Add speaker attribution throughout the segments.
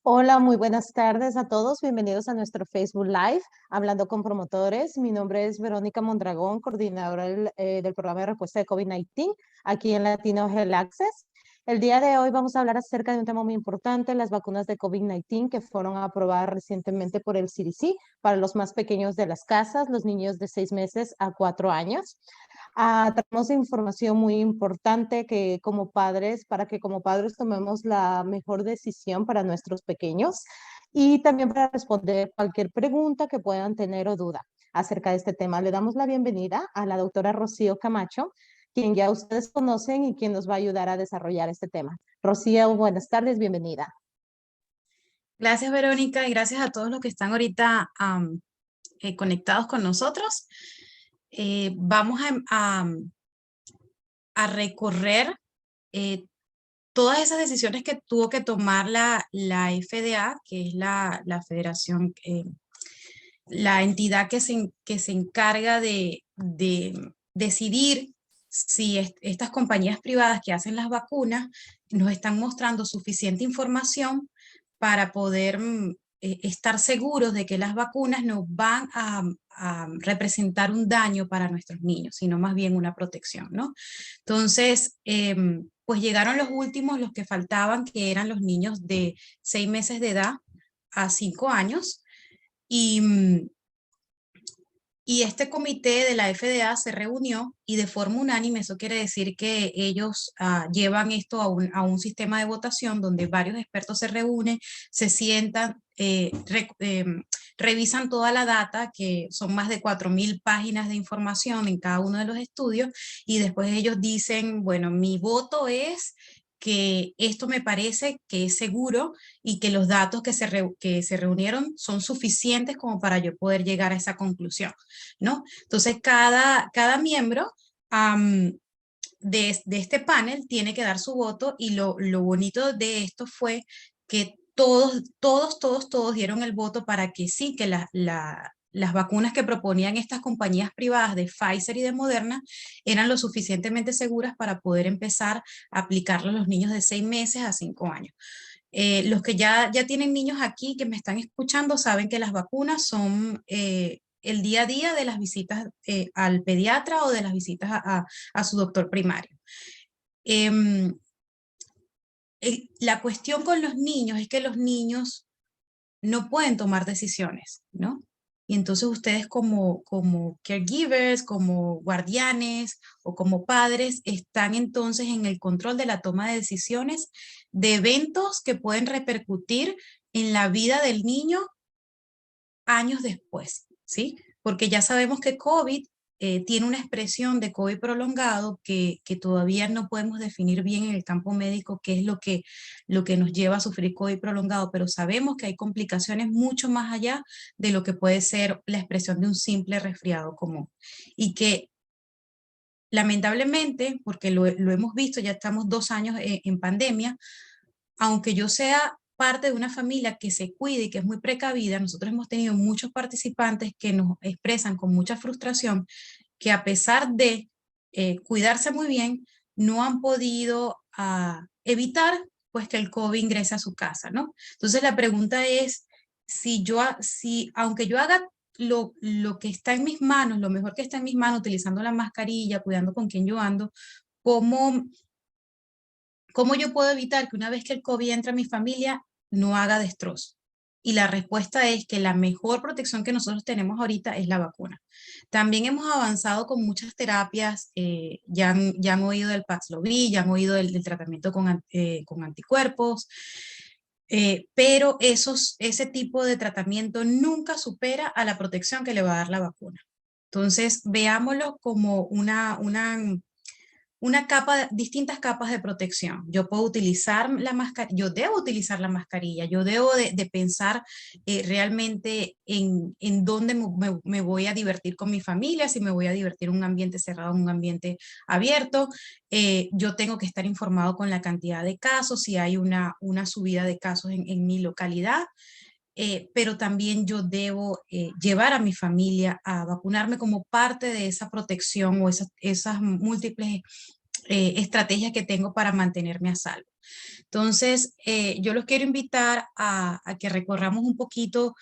Speaker 1: Hola, muy buenas tardes a todos. Bienvenidos a nuestro Facebook Live, Hablando con Promotores. Mi nombre es Verónica Mondragón, coordinadora del programa de respuesta de COVID-19 aquí en Latino Health Access. El día de hoy vamos a hablar acerca de un tema muy importante, las vacunas de COVID-19 que fueron aprobadas recientemente por el CDC para los más pequeños de las casas, los niños de 6 meses a 4 años. Tenemos información muy importante que como padres, para que como padres tomemos la mejor decisión para nuestros pequeños y también para responder cualquier pregunta que puedan tener o duda acerca de este tema. Le damos la bienvenida a la doctora Rocío Camacho, quien ya ustedes conocen y quien nos va a ayudar a desarrollar este tema. Rocío, buenas tardes, bienvenida.
Speaker 2: Gracias, Verónica, y gracias a todos los que están ahorita conectados con nosotros. Vamos a recorrer eh, todas esas decisiones que tuvo que tomar la FDA, que es la federación, la entidad que se encarga de decidir si estas compañías privadas que hacen las vacunas nos están mostrando suficiente información para poder estar seguros de que las vacunas no van a representar un daño para nuestros niños, sino más bien una protección, ¿no? Entonces, pues llegaron los últimos, los que faltaban, que eran los niños de 6 meses de edad a 5 años, y, y este comité de la FDA se reunió y de forma unánime, eso quiere decir que ellos llevan esto a un sistema de votación donde varios expertos se reúnen, se sientan, revisan toda la data, que son más de 4.000 páginas de información en cada uno de los estudios, y después ellos dicen, bueno, mi voto es que esto me parece que es seguro y que los datos que se reunieron son suficientes como para yo poder llegar a esa conclusión, ¿no? Entonces, cada miembro de este panel tiene que dar su voto, y lo bonito de esto fue que todos dieron el voto para que sí, que las vacunas que proponían estas compañías privadas de Pfizer y de Moderna eran lo suficientemente seguras para poder empezar a aplicarlo a los niños de 6 meses a 5 años. Los que ya tienen niños aquí que me están escuchando saben que las vacunas son el día a día de las visitas al pediatra o de las visitas a su doctor primario. Em, la cuestión con los niños es que los niños no pueden tomar decisiones, ¿no? Y entonces ustedes como caregivers, como guardianes o como padres están entonces en el control de la toma de decisiones de eventos que pueden repercutir en la vida del niño años después, ¿sí? Porque ya sabemos que COVID tiene una expresión de COVID prolongado que todavía no podemos definir bien en el campo médico qué es lo que nos lleva a sufrir COVID prolongado, pero sabemos que hay complicaciones mucho más allá de lo que puede ser la expresión de un simple resfriado común. Y que lamentablemente, porque lo hemos visto, ya estamos 2 años en pandemia, aunque yo sea parte de una familia que se cuide y que es muy precavida, nosotros hemos tenido muchos participantes que nos expresan con mucha frustración que a pesar de cuidarse muy bien, no han podido evitar pues que el COVID ingrese a su casa, ¿no? Entonces la pregunta es, si aunque yo haga lo que está en mis manos, lo mejor que está en mis manos, utilizando la mascarilla, cuidando con quién yo ando, ¿cómo ¿cómo yo puedo evitar que una vez que el COVID entra a mi familia no haga destrozo? Y la respuesta es que la mejor protección que nosotros tenemos ahorita es la vacuna. También hemos avanzado con muchas terapias, ya han oído del Paxlovid, ya han oído del tratamiento con anticuerpos, pero ese tipo de tratamiento nunca supera a la protección que le va a dar la vacuna. Entonces, veámoslo como distintas capas de protección. Yo puedo utilizar la mascarilla, yo debo utilizar la mascarilla, yo debo de pensar realmente en dónde me voy a divertir con mi familia, si me voy a divertir en un ambiente cerrado, en un ambiente abierto. Yo tengo que estar informado con la cantidad de casos, si hay una subida de casos en mi localidad. Pero también yo debo llevar a mi familia a vacunarme como parte de esa protección o esas múltiples estrategias que tengo para mantenerme a salvo. Entonces, yo los quiero invitar a que recorramos un poquito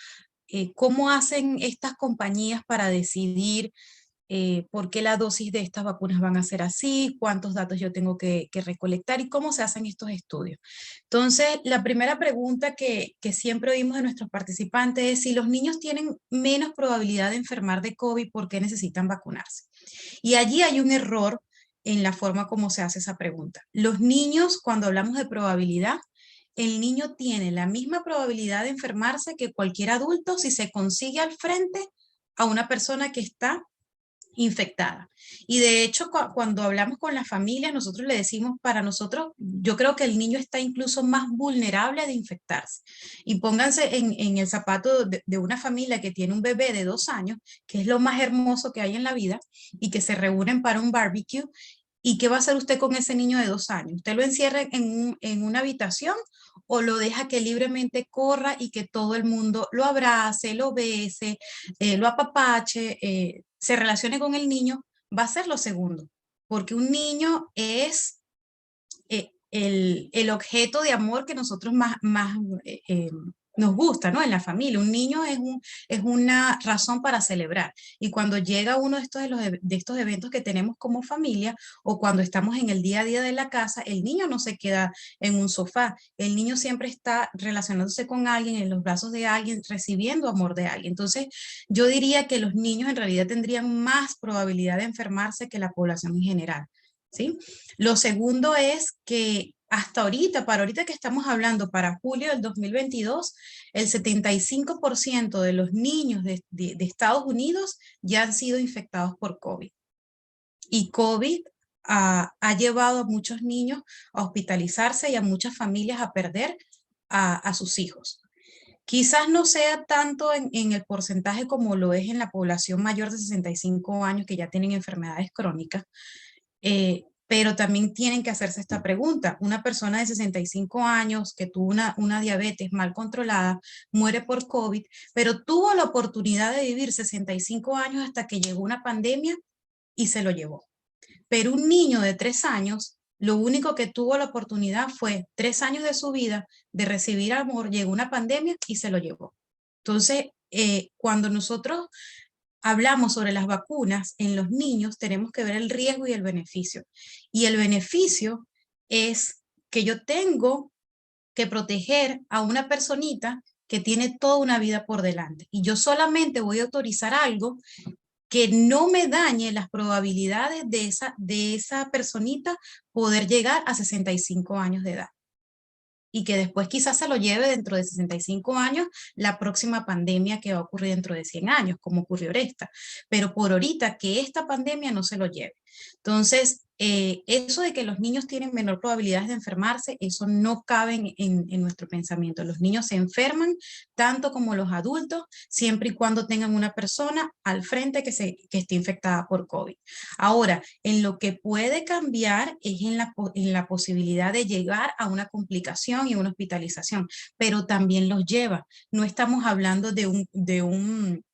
Speaker 2: cómo hacen estas compañías para decidir por qué la dosis de estas vacunas van a ser así, cuántos datos yo tengo que recolectar y cómo se hacen estos estudios. Entonces, la primera pregunta que siempre oímos de nuestros participantes es si los niños tienen menos probabilidad de enfermar de COVID, ¿por qué necesitan vacunarse? Y allí hay un error en la forma como se hace esa pregunta. Los niños, cuando hablamos de probabilidad, el niño tiene la misma probabilidad de enfermarse que cualquier adulto si se consigue al frente a una persona que está infectada. Y de hecho, cuando hablamos con las familias, nosotros le decimos, para nosotros, yo creo que el niño está incluso más vulnerable de infectarse. Y pónganse en el zapato de una familia que tiene un bebé de 2 años, que es lo más hermoso que hay en la vida, y que se reúnen para un barbecue. ¿Y qué va a hacer usted con ese niño de 2 años? ¿Usted lo encierra en una habitación o lo deja que libremente corra y que todo el mundo lo abrace, lo bese, lo apapache, se relacione con el niño? Va a ser lo segundo, porque un niño es el objeto de amor que nosotros más nos gusta, ¿no? En la familia. Un niño es una razón para celebrar. Y cuando llega uno de estos eventos que tenemos como familia, o cuando estamos en el día a día de la casa, el niño no se queda en un sofá. El niño siempre está relacionándose con alguien, en los brazos de alguien, recibiendo amor de alguien. Entonces, yo diría que los niños en realidad tendrían más probabilidad de enfermarse que la población en general, ¿sí? Lo segundo es que hasta ahorita, para ahorita que estamos hablando, para julio del 2022, el 75% de los niños de Estados Unidos ya han sido infectados por COVID. Y COVID ha llevado a muchos niños a hospitalizarse y a muchas familias a perder a sus hijos. Quizás no sea tanto en el porcentaje como lo es en la población mayor de 65 años que ya tienen enfermedades crónicas, pero también tienen que hacerse esta pregunta. Una persona de 65 años que tuvo una diabetes mal controlada, muere por COVID, pero tuvo la oportunidad de vivir 65 años hasta que llegó una pandemia y se lo llevó. Pero un niño de 3 años, lo único que tuvo la oportunidad fue 3 años de su vida de recibir amor, llegó una pandemia y se lo llevó. Entonces, cuando nosotros hablamos sobre las vacunas en los niños, tenemos que ver el riesgo y el beneficio. Y el beneficio es que yo tengo que proteger a una personita que tiene toda una vida por delante. Y yo solamente voy a autorizar algo que no me dañe las probabilidades de esa personita poder llegar a 65 años de edad. Y que después quizás se lo lleve dentro de 65 años la próxima pandemia que va a ocurrir dentro de 100 años, como ocurrió esta. Pero por ahorita que esta pandemia no se lo lleve. Entonces, eso de que los niños tienen menor probabilidades de enfermarse, eso no cabe en nuestro pensamiento. Los niños se enferman tanto como los adultos, siempre y cuando tengan una persona al frente que esté infectada por COVID. Ahora, en lo que puede cambiar es en la posibilidad de llegar a una complicación y una hospitalización, pero también los lleva. No estamos hablando de un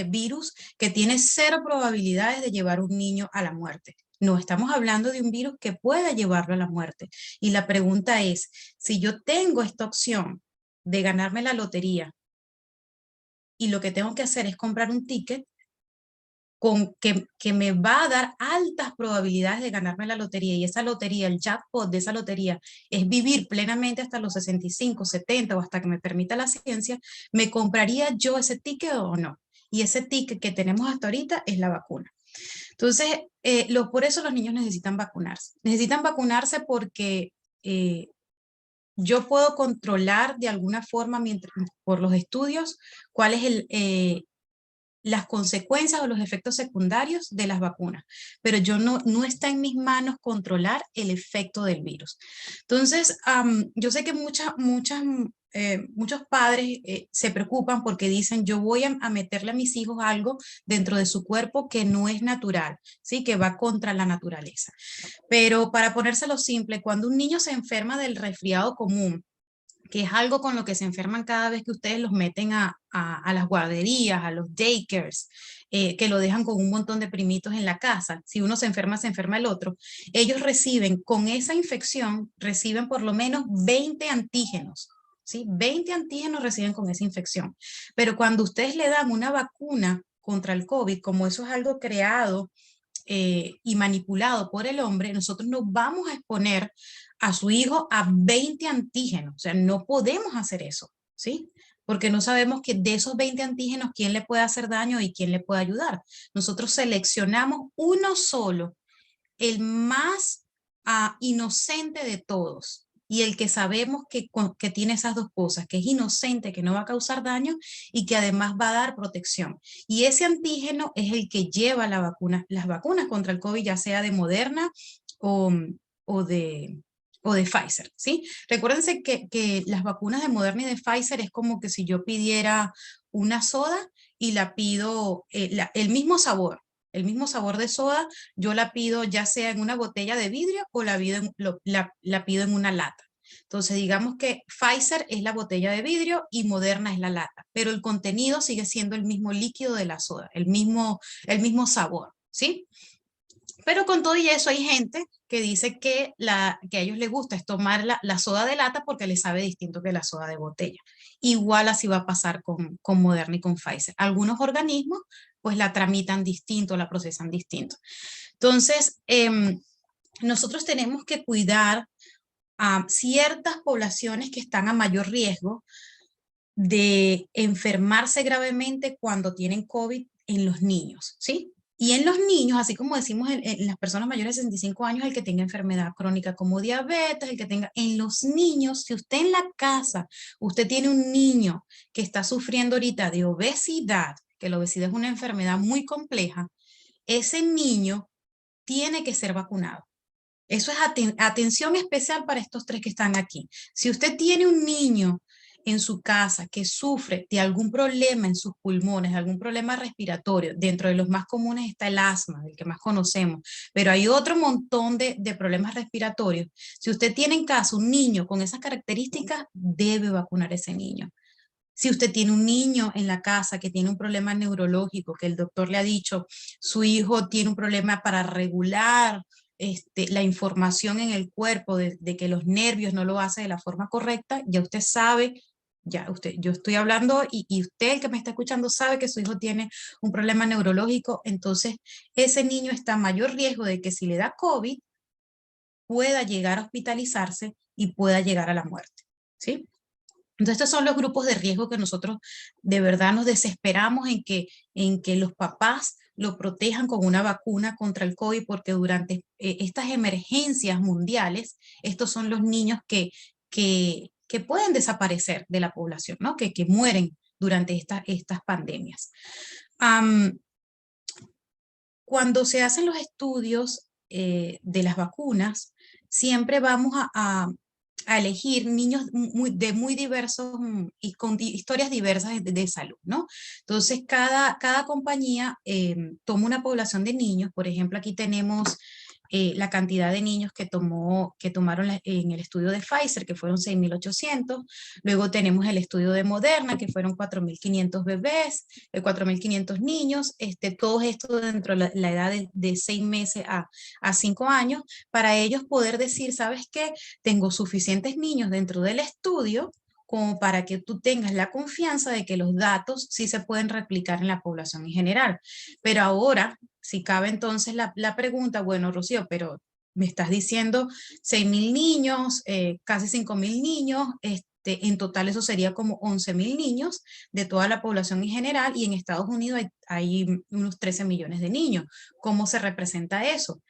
Speaker 2: virus que tiene 0 probabilidades de llevar a un niño a la muerte. No, estamos hablando de un virus que puede llevarlo a la muerte. Y la pregunta es, si yo tengo esta opción de ganarme la lotería y lo que tengo que hacer es comprar un ticket que me va a dar altas probabilidades de ganarme la lotería, y esa lotería, el jackpot de esa lotería es vivir plenamente hasta los 65, 70 o hasta que me permita la ciencia, ¿me compraría yo ese ticket o no? Y ese ticket que tenemos hasta ahorita es la vacuna. Entonces, por eso los niños necesitan vacunarse. Necesitan vacunarse porque yo puedo controlar de alguna forma, por los estudios, cuál es las consecuencias o los efectos secundarios de las vacunas, pero no está en mis manos controlar el efecto del virus. Entonces, yo sé que muchos padres se preocupan porque dicen, yo voy a meterle a mis hijos algo dentro de su cuerpo que no es natural, ¿sí? Que va contra la naturaleza. Pero para ponérselo simple, cuando un niño se enferma del resfriado común, que es algo con lo que se enferman cada vez que ustedes los meten a las guarderías, a los daycares, que lo dejan con un montón de primitos en la casa. Si uno se enferma el otro. Ellos reciben, con esa infección, reciben por lo menos 20 antígenos. ¿Sí? 20 antígenos reciben con esa infección. Pero cuando ustedes le dan una vacuna contra el COVID, como eso es algo creado y manipulado por el hombre, nosotros nos vamos a exponer a su hijo a 20 antígenos. O sea, no podemos hacer eso, ¿sí? Porque no sabemos que de esos 20 antígenos quién le puede hacer daño y quién le puede ayudar. Nosotros seleccionamos uno solo, el más inocente de todos, y el que sabemos que tiene esas dos cosas, que es inocente, que no va a causar daño y que además va a dar protección. Y ese antígeno es el que lleva las vacunas contra el COVID, ya sea de Moderna o, o de, o de Pfizer, ¿sí? Recuérdense que las vacunas de Moderna y de Pfizer es como que si yo pidiera una soda y la pido el mismo sabor. El mismo sabor de soda, yo la pido ya sea en una botella de vidrio o la pido en una lata. Entonces, digamos que Pfizer es la botella de vidrio y Moderna es la lata, pero el contenido sigue siendo el mismo líquido de la soda, el mismo sabor, ¿sí? Pero con todo y eso hay gente que dice que a ellos les gusta es tomar la soda de lata porque les sabe distinto que la soda de botella. Igual así va a pasar con Moderna y con Pfizer. Algunos organismos pues la tramitan distinto, la procesan distinto. Entonces, nosotros tenemos que cuidar a ciertas poblaciones que están a mayor riesgo de enfermarse gravemente cuando tienen COVID en los niños, ¿sí? Y en los niños, así como decimos en las personas mayores de 65 años, el que tenga enfermedad crónica como diabetes, el que tenga, en los niños, si usted en la casa, usted tiene un niño que está sufriendo ahorita de obesidad, que la obesidad es una enfermedad muy compleja, ese niño tiene que ser vacunado. Eso es atención especial para estos tres que están aquí. Si usted tiene un niño en su casa que sufre de algún problema en sus pulmones, algún problema respiratorio, dentro de los más comunes está el asma, el que más conocemos, pero hay otro montón de problemas respiratorios. Si usted tiene en casa un niño con esas características, debe vacunar a ese niño. Si usted tiene un niño en la casa que tiene un problema neurológico, que el doctor le ha dicho, su hijo tiene un problema para regular la información en el cuerpo de que los nervios no lo hace de la forma correcta, ya usted sabe, yo estoy hablando y usted, el que me está escuchando, sabe que su hijo tiene un problema neurológico, entonces ese niño está a mayor riesgo de que si le da COVID, pueda llegar a hospitalizarse y pueda llegar a la muerte, ¿sí? Entonces, estos son los grupos de riesgo que nosotros de verdad nos desesperamos en que los papás lo protejan con una vacuna contra el COVID, porque durante estas emergencias mundiales, estos son los niños que pueden desaparecer de la población, ¿no? Que mueren durante estas pandemias. Cuando se hacen los estudios de las vacunas, siempre vamos a elegir niños de muy diversos y con historias diversas de salud, ¿no? Entonces, cada compañía toma una población de niños. Por ejemplo, aquí tenemos la cantidad de niños que tomaron en el estudio de Pfizer, que fueron 6.800. Luego tenemos el estudio de Moderna, que fueron 4.500 bebés, 4.500 niños, todos estos dentro de la edad de 6 meses a 5 años, para ellos poder decir, ¿sabes qué? Tengo suficientes niños dentro del estudio como para que tú tengas la confianza de que los datos sí se pueden replicar en la población en general. Pero ahora, si cabe entonces la pregunta, bueno, Rocío, pero me estás diciendo 6.000 niños, casi 5.000 niños, en total eso sería como 11.000 niños de toda la población en general, y en Estados Unidos hay unos 13 millones de niños. ¿Cómo se representa eso?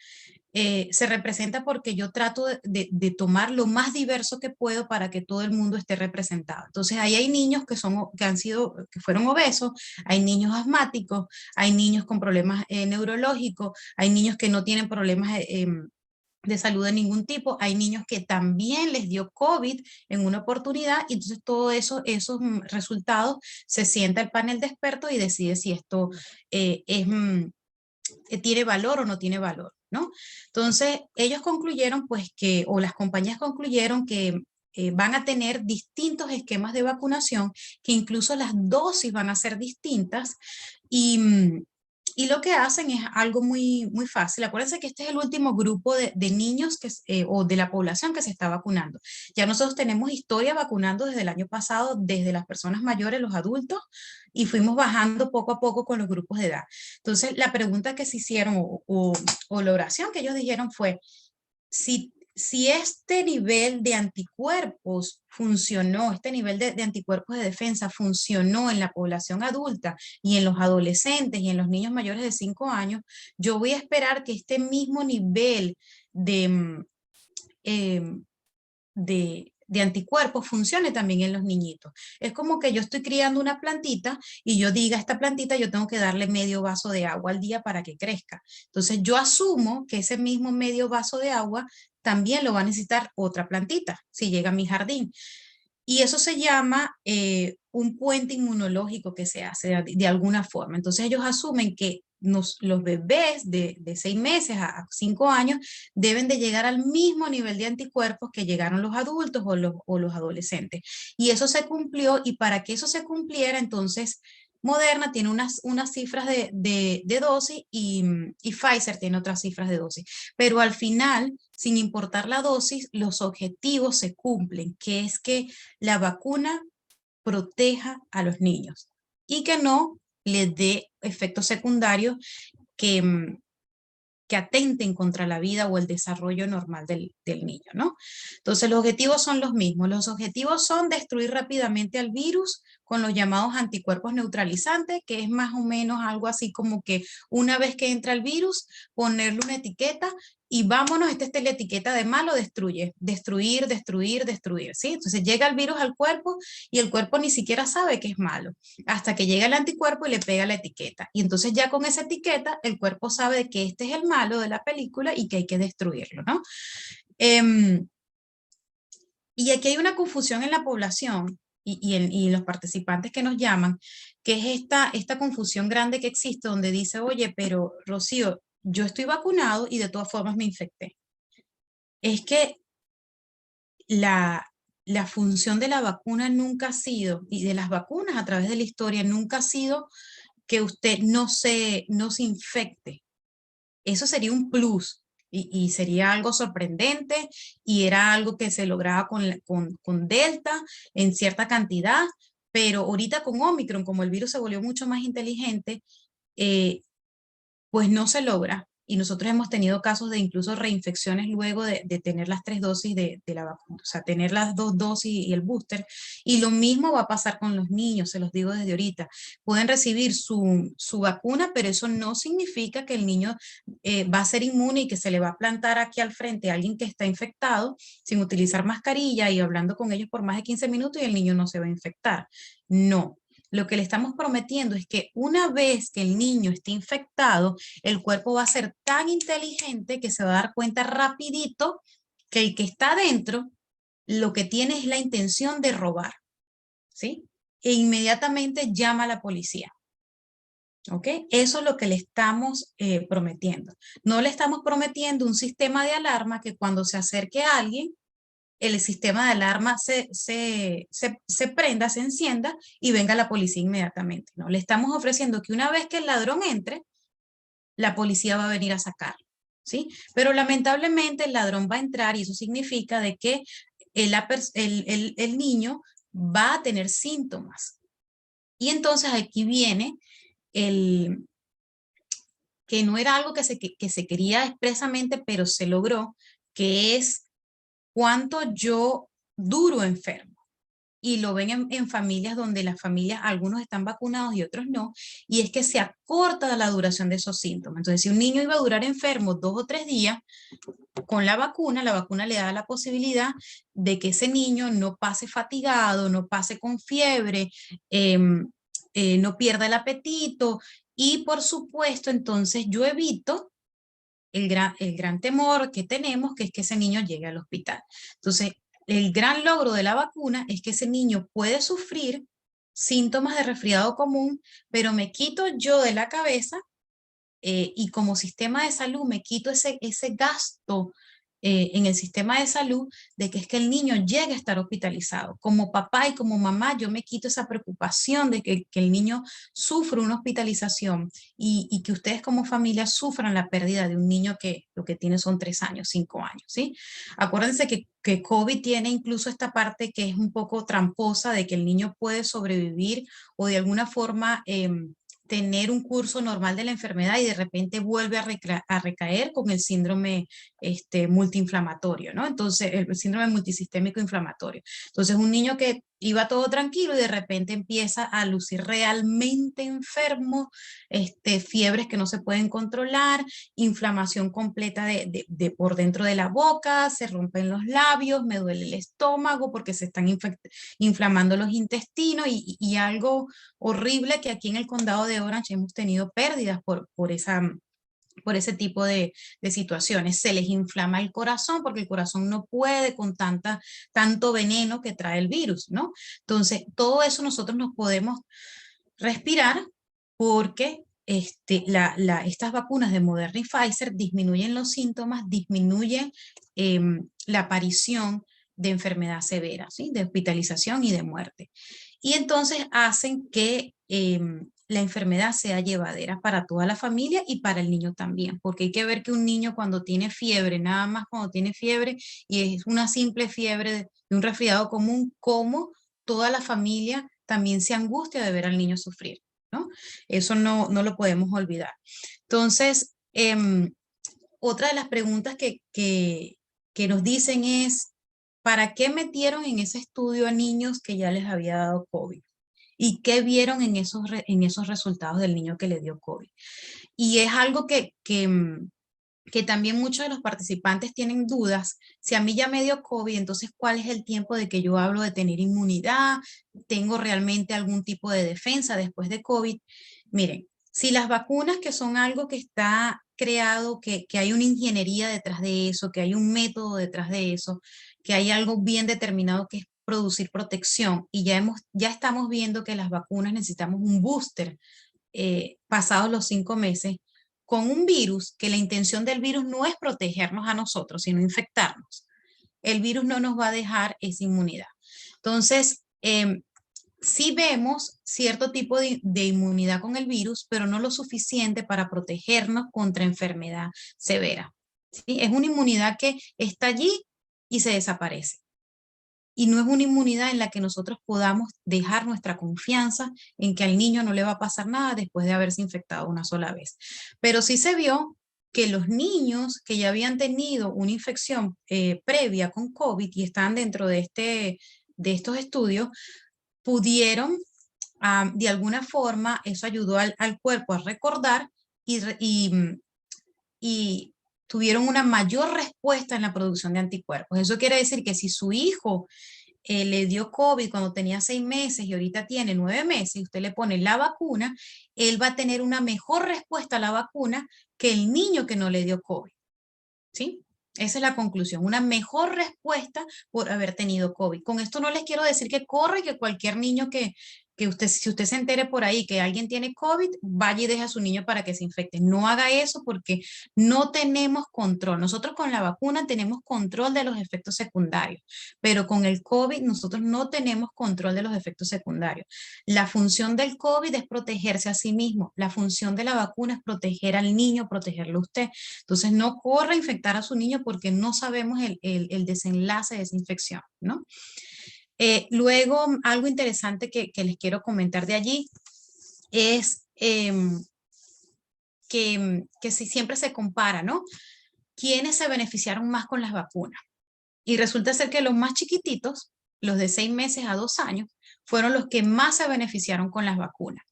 Speaker 2: Se representa porque yo trato de tomar lo más diverso que puedo para que todo el mundo esté representado. Entonces ahí hay niños que fueron obesos, hay niños asmáticos, hay niños con problemas neurológicos, hay niños que no tienen problemas de salud de ningún tipo, hay niños que también les dio COVID en una oportunidad, y entonces todos esos resultados se sienta el panel de expertos y decide si esto tiene valor o no tiene valor, ¿no? Entonces, ellos concluyeron, pues, o las compañías concluyeron que van a tener distintos esquemas de vacunación, que incluso las dosis van a ser distintas, y lo que hacen es algo muy, muy fácil. Acuérdense que este es el último grupo de niños o de la población que se está vacunando. Ya nosotros tenemos historia vacunando desde el año pasado, desde las personas mayores, los adultos, y fuimos bajando poco a poco con los grupos de edad. Entonces, la pregunta que se hicieron o la oración que ellos dijeron fue, si este nivel de anticuerpos funcionó, este nivel de anticuerpos de defensa funcionó en la población adulta y en los adolescentes y en los niños mayores de 5 años, yo voy a esperar que este mismo nivel de, de anticuerpos funcione también en los niñitos. Es como que yo estoy criando una plantita y yo diga, esta plantita yo tengo que darle medio vaso de agua al día para que crezca. Entonces yo asumo que ese mismo medio vaso de agua también lo va a necesitar otra plantita si llega a mi jardín. Y eso se llama un puente inmunológico que se hace de alguna forma. Entonces ellos asumen que los bebés de 6 meses a 5 años deben de llegar al mismo nivel de anticuerpos que llegaron los adultos o los adolescentes. Y eso se cumplió, y para que eso se cumpliera, entonces Moderna tiene unas cifras de dosis y Pfizer tiene otras cifras de dosis. Pero al final, sin importar la dosis, los objetivos se cumplen, que es que la vacuna proteja a los niños y que no les dé efectos secundarios que, que atenten contra la vida o el desarrollo normal del niño, ¿no? Entonces los objetivos son los mismos. Los objetivos son destruir rápidamente al virus con los llamados anticuerpos neutralizantes, que es más o menos algo así como que una vez que entra el virus, ponerle una etiqueta y vámonos, esta es la etiqueta de malo, destruye, destruir, destruir, destruir, ¿sí? Entonces llega el virus al cuerpo y el cuerpo ni siquiera sabe que es malo, hasta que llega el anticuerpo y le pega la etiqueta. Y entonces ya con esa etiqueta el cuerpo sabe que este es el malo de la película y que hay que destruirlo, ¿no? Y aquí hay una confusión en la población y los participantes que nos llaman, que es esta confusión grande que existe donde dice, oye, pero Rocío, yo estoy vacunado y de todas formas me infecté. Es que la función de la vacuna nunca ha sido, y de las vacunas a través de la historia, nunca ha sido que usted no se infecte. Eso sería un plus y sería algo sorprendente y era algo que se lograba con Delta en cierta cantidad, pero ahorita con Omicron, como el virus se volvió mucho más inteligente, eh, pues no se logra. Y nosotros hemos tenido casos de incluso reinfecciones luego de tener las 3 dosis de la vacuna, o sea, tener las 2 dosis y el booster. Y lo mismo va a pasar con los niños, se los digo desde ahorita. Pueden recibir su vacuna, pero eso no significa que el niño va a ser inmune y que se le va a plantar aquí al frente a alguien que está infectado sin utilizar mascarilla y hablando con ellos por más de 15 minutos y el niño no se va a infectar. No. Lo que le estamos prometiendo es que una vez que el niño esté infectado, el cuerpo va a ser tan inteligente que se va a dar cuenta rapidito que el que está adentro lo que tiene es la intención de robar, ¿sí? E inmediatamente llama a la policía, ¿ok? Eso es lo que le estamos prometiendo. No le estamos prometiendo un sistema de alarma que cuando se acerque a alguien, el sistema de alarma se prenda, se encienda y venga la policía inmediatamente, ¿no? Le estamos ofreciendo que una vez que el ladrón entre, la policía va a venir a sacarlo, ¿sí? Pero lamentablemente el ladrón va a entrar y eso significa de que el niño va a tener síntomas. Y entonces aquí viene el que no era algo que se quería expresamente, pero se logró, que es cuánto yo duro enfermo. Y lo ven en familias donde las familias, algunos están vacunados y otros no, y es que se acorta la duración de esos síntomas. Entonces, si un niño iba a durar enfermo 2 o 3 días, con la vacuna le da la posibilidad de que ese niño no pase fatigado, no pase con fiebre, no pierda el apetito, y por supuesto, entonces yo evito el gran temor que tenemos, que es que ese niño llegue al hospital. Entonces, el gran logro de la vacuna es que ese niño puede sufrir síntomas de resfriado común, pero me quito yo de la cabeza y como sistema de salud me quito ese gasto en el sistema de salud de que es que el niño llegue a estar hospitalizado. Como papá y como mamá, yo me quito esa preocupación de que el niño sufre una hospitalización y que ustedes como familia sufran la pérdida de un niño que lo que tiene son 3 años, 5 años, ¿sí? Acuérdense que COVID tiene incluso esta parte que es un poco tramposa de que el niño puede sobrevivir o de alguna forma tener un curso normal de la enfermedad y de repente vuelve a recaer con el síndrome multiinflamatorio, ¿no? Entonces, el síndrome multisistémico inflamatorio. Entonces, un niño que iba todo tranquilo y de repente empieza a lucir realmente enfermo, fiebres que no se pueden controlar, inflamación completa de por dentro de la boca, se rompen los labios, me duele el estómago porque se están inflamando los intestinos y algo horrible que aquí en el condado de Orange hemos tenido pérdidas por ese tipo de situaciones. Se les inflama el corazón porque el corazón no puede con tanto veneno que trae el virus, ¿no? Entonces, todo eso nosotros nos podemos respirar porque estas vacunas de Moderna y Pfizer disminuyen los síntomas, disminuyen la aparición de enfermedad severa, ¿sí? De hospitalización y de muerte. Y entonces hacen que la enfermedad sea llevadera para toda la familia y para el niño también, porque hay que ver que un niño cuando tiene fiebre, nada más cuando tiene fiebre, y es una simple fiebre de un resfriado común, como toda la familia también se angustia de ver al niño sufrir, ¿no? Eso no lo podemos olvidar. Entonces, otra de las preguntas que nos dicen es, ¿para qué metieron en ese estudio a niños que ya les había dado COVID? ¿Y qué vieron en esos resultados del niño que le dio COVID? Y es algo que también muchos de los participantes tienen dudas. Si a mí ya me dio COVID, entonces, ¿cuál es el tiempo de que yo hablo de tener inmunidad? ¿Tengo realmente algún tipo de defensa después de COVID? Miren, si las vacunas, que son algo que está creado, que hay una ingeniería detrás de eso, que hay un método detrás de eso, que hay algo bien determinado que es producir protección, y ya estamos viendo que las vacunas necesitamos un booster pasados los 5 meses, con un virus, que la intención del virus no es protegernos a nosotros, sino infectarnos. El virus no nos va a dejar esa inmunidad. Entonces, sí vemos cierto tipo de inmunidad con el virus, pero no lo suficiente para protegernos contra enfermedad severa, ¿sí? Es una inmunidad que está allí y se desaparece. Y no es una inmunidad en la que nosotros podamos dejar nuestra confianza en que al niño no le va a pasar nada después de haberse infectado una sola vez. Pero sí se vio que los niños que ya habían tenido una infección previa con COVID y estaban dentro de estos estudios, pudieron, de alguna forma, eso ayudó al cuerpo a recordar y tuvieron una mayor respuesta en la producción de anticuerpos. Eso quiere decir que si su hijo le dio COVID cuando tenía 6 meses y ahorita tiene 9 meses y usted le pone la vacuna, él va a tener una mejor respuesta a la vacuna que el niño que no le dio COVID, ¿sí? Esa es la conclusión, una mejor respuesta por haber tenido COVID. Con esto no les quiero decir que corre, que cualquier niño si usted se entere por ahí que alguien tiene COVID, vaya y deje a su niño para que se infecte. No haga eso porque no tenemos control. Nosotros con la vacuna tenemos control de los efectos secundarios, pero con el COVID nosotros no tenemos control de los efectos secundarios. La función del COVID es protegerse a sí mismo. La función de la vacuna es proteger al niño, protegerlo a usted. Entonces, no corra a infectar a su niño porque no sabemos el desenlace de esa infección, ¿no? Luego, algo interesante que les quiero comentar de allí es que si siempre se compara, ¿no? ¿Quiénes se beneficiaron más con las vacunas? Y resulta ser que los más chiquititos, los de 6 meses a 2 años, fueron los que más se beneficiaron con las vacunas.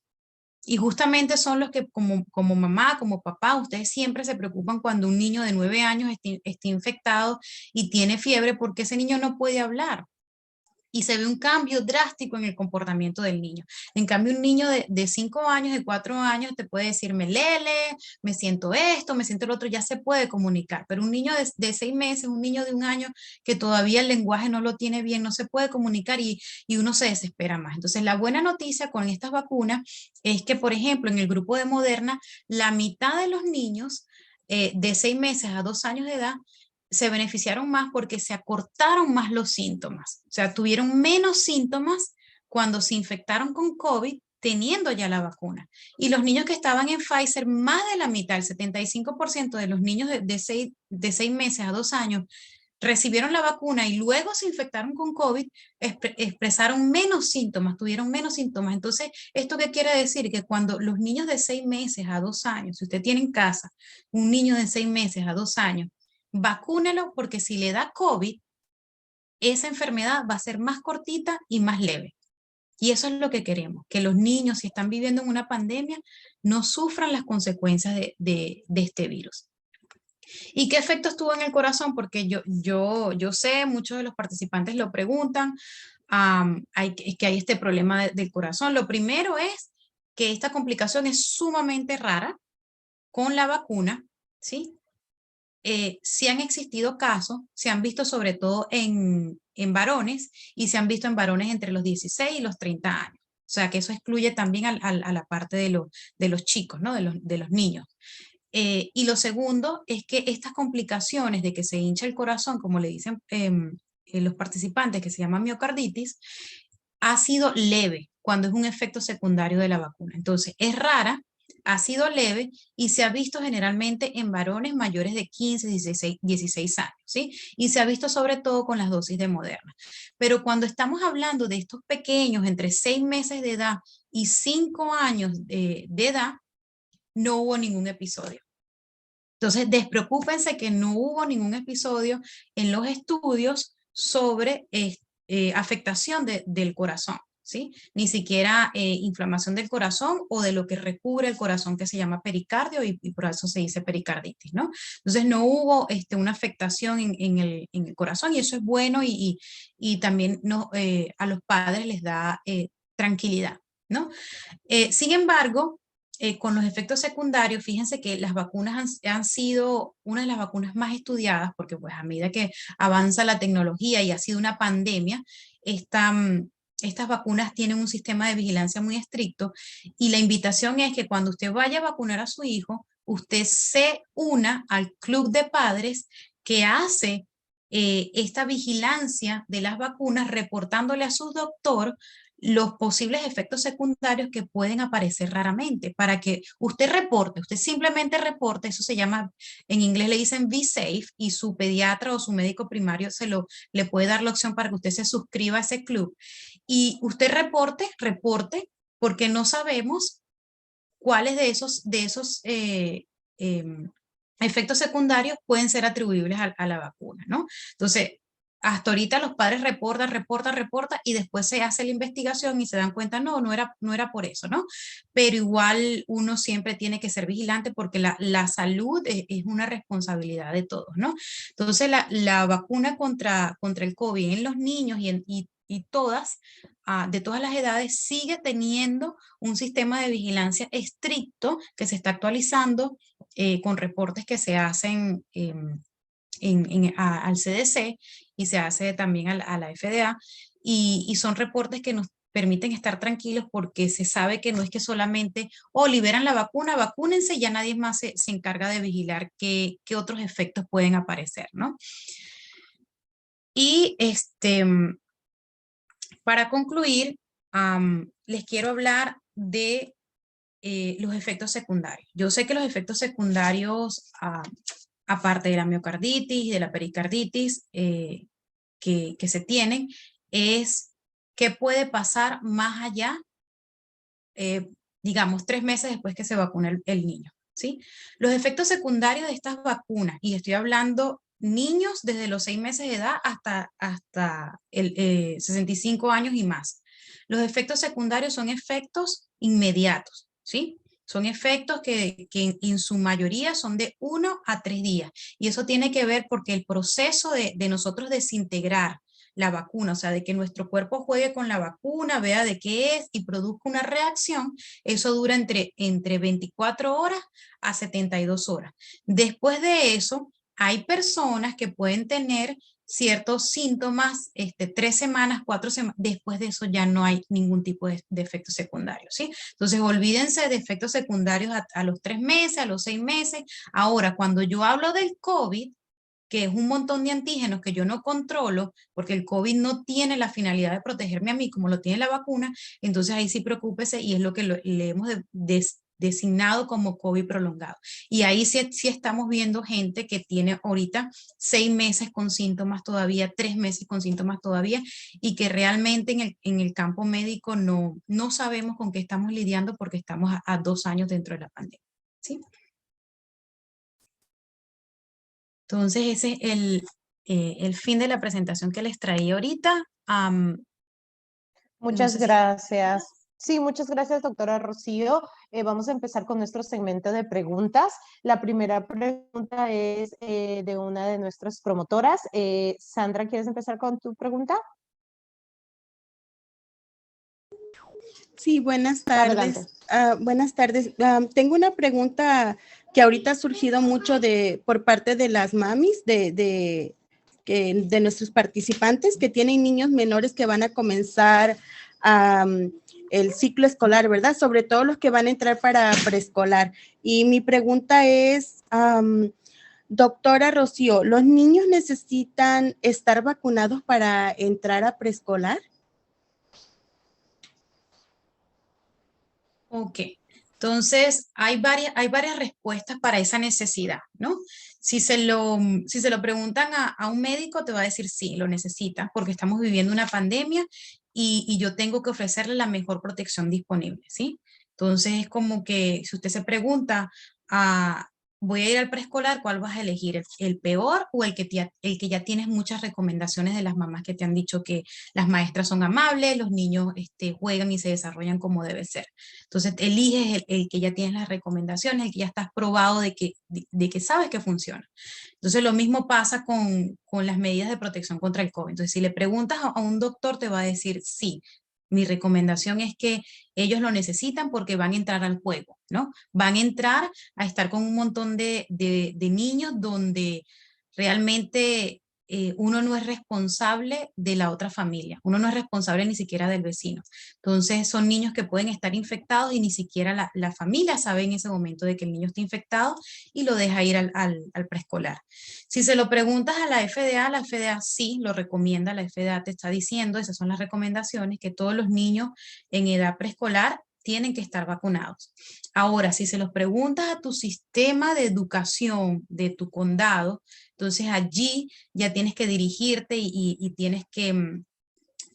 Speaker 2: Y justamente son los que como mamá, como papá, ustedes siempre se preocupan cuando un niño de 9 años esté infectado y tiene fiebre porque ese niño no puede hablar. Y se ve un cambio drástico en el comportamiento del niño. En cambio, un niño de 5 años, de 4 años, te puede decir, me lele, me siento esto, me siento el otro, ya se puede comunicar. Pero un niño de 6 meses, un niño de 1 año, que todavía el lenguaje no lo tiene bien, no se puede comunicar y uno se desespera más. Entonces, la buena noticia con estas vacunas es que, por ejemplo, en el grupo de Moderna, la mitad de los niños de 6 meses a 2 años de edad se beneficiaron más porque se acortaron más los síntomas. O sea, tuvieron menos síntomas cuando se infectaron con COVID teniendo ya la vacuna. Y los niños que estaban en Pfizer, más de la mitad, el 75% de los niños de 6 meses a 2 años, recibieron la vacuna y luego se infectaron con COVID, expresaron menos síntomas, tuvieron menos síntomas. Entonces, ¿esto qué quiere decir? Que cuando los niños de 6 meses a 2 años, si usted tiene en casa un niño de 6 meses a 2 años, vacúnelo porque si le da COVID, esa enfermedad va a ser más cortita y más leve. Y eso es lo que queremos, que los niños, si están viviendo en una pandemia, no sufran las consecuencias de este virus. ¿Y qué efectos tuvo en el corazón? Porque yo sé, muchos de los participantes lo preguntan, que hay este problema del corazón. Lo primero es que esta complicación es sumamente rara con la vacuna, ¿sí? Sí han existido casos, se han visto sobre todo en varones y se han visto en varones entre los 16 y los 30 años. O sea que eso excluye también a la parte de los chicos, ¿no? De los niños. Y lo segundo es que estas complicaciones de que se hincha el corazón, como le dicen los participantes, que se llama miocarditis, ha sido leve cuando es un efecto secundario de la vacuna. Entonces, es rara, ha sido leve y se ha visto generalmente en varones mayores de 15, 16 años, ¿sí? Y se ha visto sobre todo con las dosis de Moderna. Pero cuando estamos hablando de estos pequeños entre 6 meses de edad y 5 años de edad, no hubo ningún episodio. Entonces, despreocúpense que no hubo ningún episodio en los estudios sobre afectación del corazón, ¿sí? Ni siquiera inflamación del corazón o de lo que recubre el corazón que se llama pericardio y por eso se dice pericarditis, ¿no? Entonces, no hubo una afectación en el corazón y eso es bueno y también no, a los padres les da tranquilidad, ¿no? Sin embargo, con los efectos secundarios, fíjense que las vacunas han sido una de las vacunas más estudiadas, porque pues a medida que avanza la tecnología y ha sido una pandemia, estas vacunas tienen un sistema de vigilancia muy estricto y la invitación es que cuando usted vaya a vacunar a su hijo, usted se una al club de padres que hace esta vigilancia de las vacunas, reportándole a su doctor los posibles efectos secundarios que pueden aparecer raramente, para que usted reporte, usted simplemente reporte, eso se llama, en inglés le dicen be safe, y su pediatra o su médico primario le puede dar la opción para que usted se suscriba a ese club. Y usted reporte, porque no sabemos cuáles de esos efectos secundarios pueden ser atribuibles a la vacuna, ¿no? Entonces, hasta ahorita los padres reportan y después se hace la investigación y se dan cuenta, no era por eso, ¿no? Pero igual uno siempre tiene que ser vigilante porque la salud es una responsabilidad de todos, ¿no? Entonces, la vacuna contra el COVID en los niños y todas, de todas las edades, sigue teniendo un sistema de vigilancia estricto que se está actualizando con reportes que se hacen al CDC y se hace también a la FDA y son reportes que nos permiten estar tranquilos porque se sabe que no es que solamente liberan la vacuna, vacúnense y ya nadie más se encarga de vigilar qué otros efectos pueden aparecer, ¿no? Y para concluir, les quiero hablar de los efectos secundarios. Yo sé que los efectos secundarios, aparte de la miocarditis y de la pericarditis que se tienen, es qué puede pasar más allá, digamos, 3 meses después que se vacuna el niño, ¿sí? Los efectos secundarios de estas vacunas, y estoy hablando niños desde los 6 meses de edad hasta 65 años y más. Los efectos secundarios son efectos inmediatos, ¿sí? Son efectos que en su mayoría son de 1 a 3 días. Y eso tiene que ver porque el proceso de nosotros desintegrar la vacuna, o sea, de que nuestro cuerpo juegue con la vacuna, vea de qué es y produzca una reacción, eso dura entre 24 horas a 72 horas. Después de eso, hay personas que pueden tener ciertos síntomas, 3 semanas, 4 semanas, después de eso ya no hay ningún tipo de efecto secundario, ¿sí? Entonces, olvídense de efectos secundarios a los 3 meses, a los 6 meses. Ahora, cuando yo hablo del COVID, que es un montón de antígenos que yo no controlo, porque el COVID no tiene la finalidad de protegerme a mí como lo tiene la vacuna, entonces ahí sí preocúpese y es lo que le hemos designado como COVID prolongado. Y ahí sí estamos viendo gente que tiene ahorita 6 meses con síntomas todavía, 3 meses con síntomas todavía, y que realmente en el campo médico no sabemos con qué estamos lidiando porque estamos a 2 años dentro de la pandemia. ¿Sí? Entonces ese es el fin de la presentación que les traía ahorita. No
Speaker 1: Muchas
Speaker 2: sé si...
Speaker 1: gracias. Sí, muchas gracias, doctora Rocío. Vamos a empezar con nuestro segmento de preguntas. La primera pregunta es de una de nuestras promotoras. Sandra, ¿quieres empezar con tu pregunta?
Speaker 3: Sí, buenas
Speaker 1: Adelante.
Speaker 3: tardes. Buenas tardes. Tengo una pregunta que ahorita ha surgido mucho por parte de las mamis, de nuestros participantes que tienen niños menores que van a comenzar el ciclo escolar, ¿verdad? Sobre todo los que van a entrar para preescolar. Y mi pregunta es, doctora Rocío, ¿los niños necesitan estar vacunados para entrar a preescolar?
Speaker 2: Ok, entonces hay varias respuestas para esa necesidad, ¿no? Si se lo preguntan a un médico, te va a decir sí, lo necesita, porque estamos viviendo una pandemia y yo tengo que ofrecerle la mejor protección disponible, ¿sí? Entonces es como que si usted se pregunta, voy a ir al preescolar, ¿cuál vas a elegir? ¿El peor o el que ya tienes muchas recomendaciones de las mamás que te han dicho que las maestras son amables, los niños juegan y se desarrollan como debe ser? Entonces, eliges el que ya tienes las recomendaciones, el que ya estás probado de que sabes que funciona. Entonces, lo mismo pasa con las medidas de protección contra el COVID. Entonces, si le preguntas a un doctor, te va a decir, sí, mi recomendación es que ellos lo necesitan porque van a entrar al juego, ¿no? Van a entrar a estar con un montón de niños donde realmente uno no es responsable de la otra familia, uno no es responsable ni siquiera del vecino. Entonces son niños que pueden estar infectados y ni siquiera la familia sabe en ese momento de que el niño está infectado y lo deja ir al preescolar. Si se lo preguntas a la FDA sí lo recomienda, la FDA te está diciendo, esas son las recomendaciones, que todos los niños en edad preescolar tienen que estar vacunados. Ahora, si se los preguntas a tu sistema de educación de tu condado, entonces allí ya tienes que dirigirte y tienes que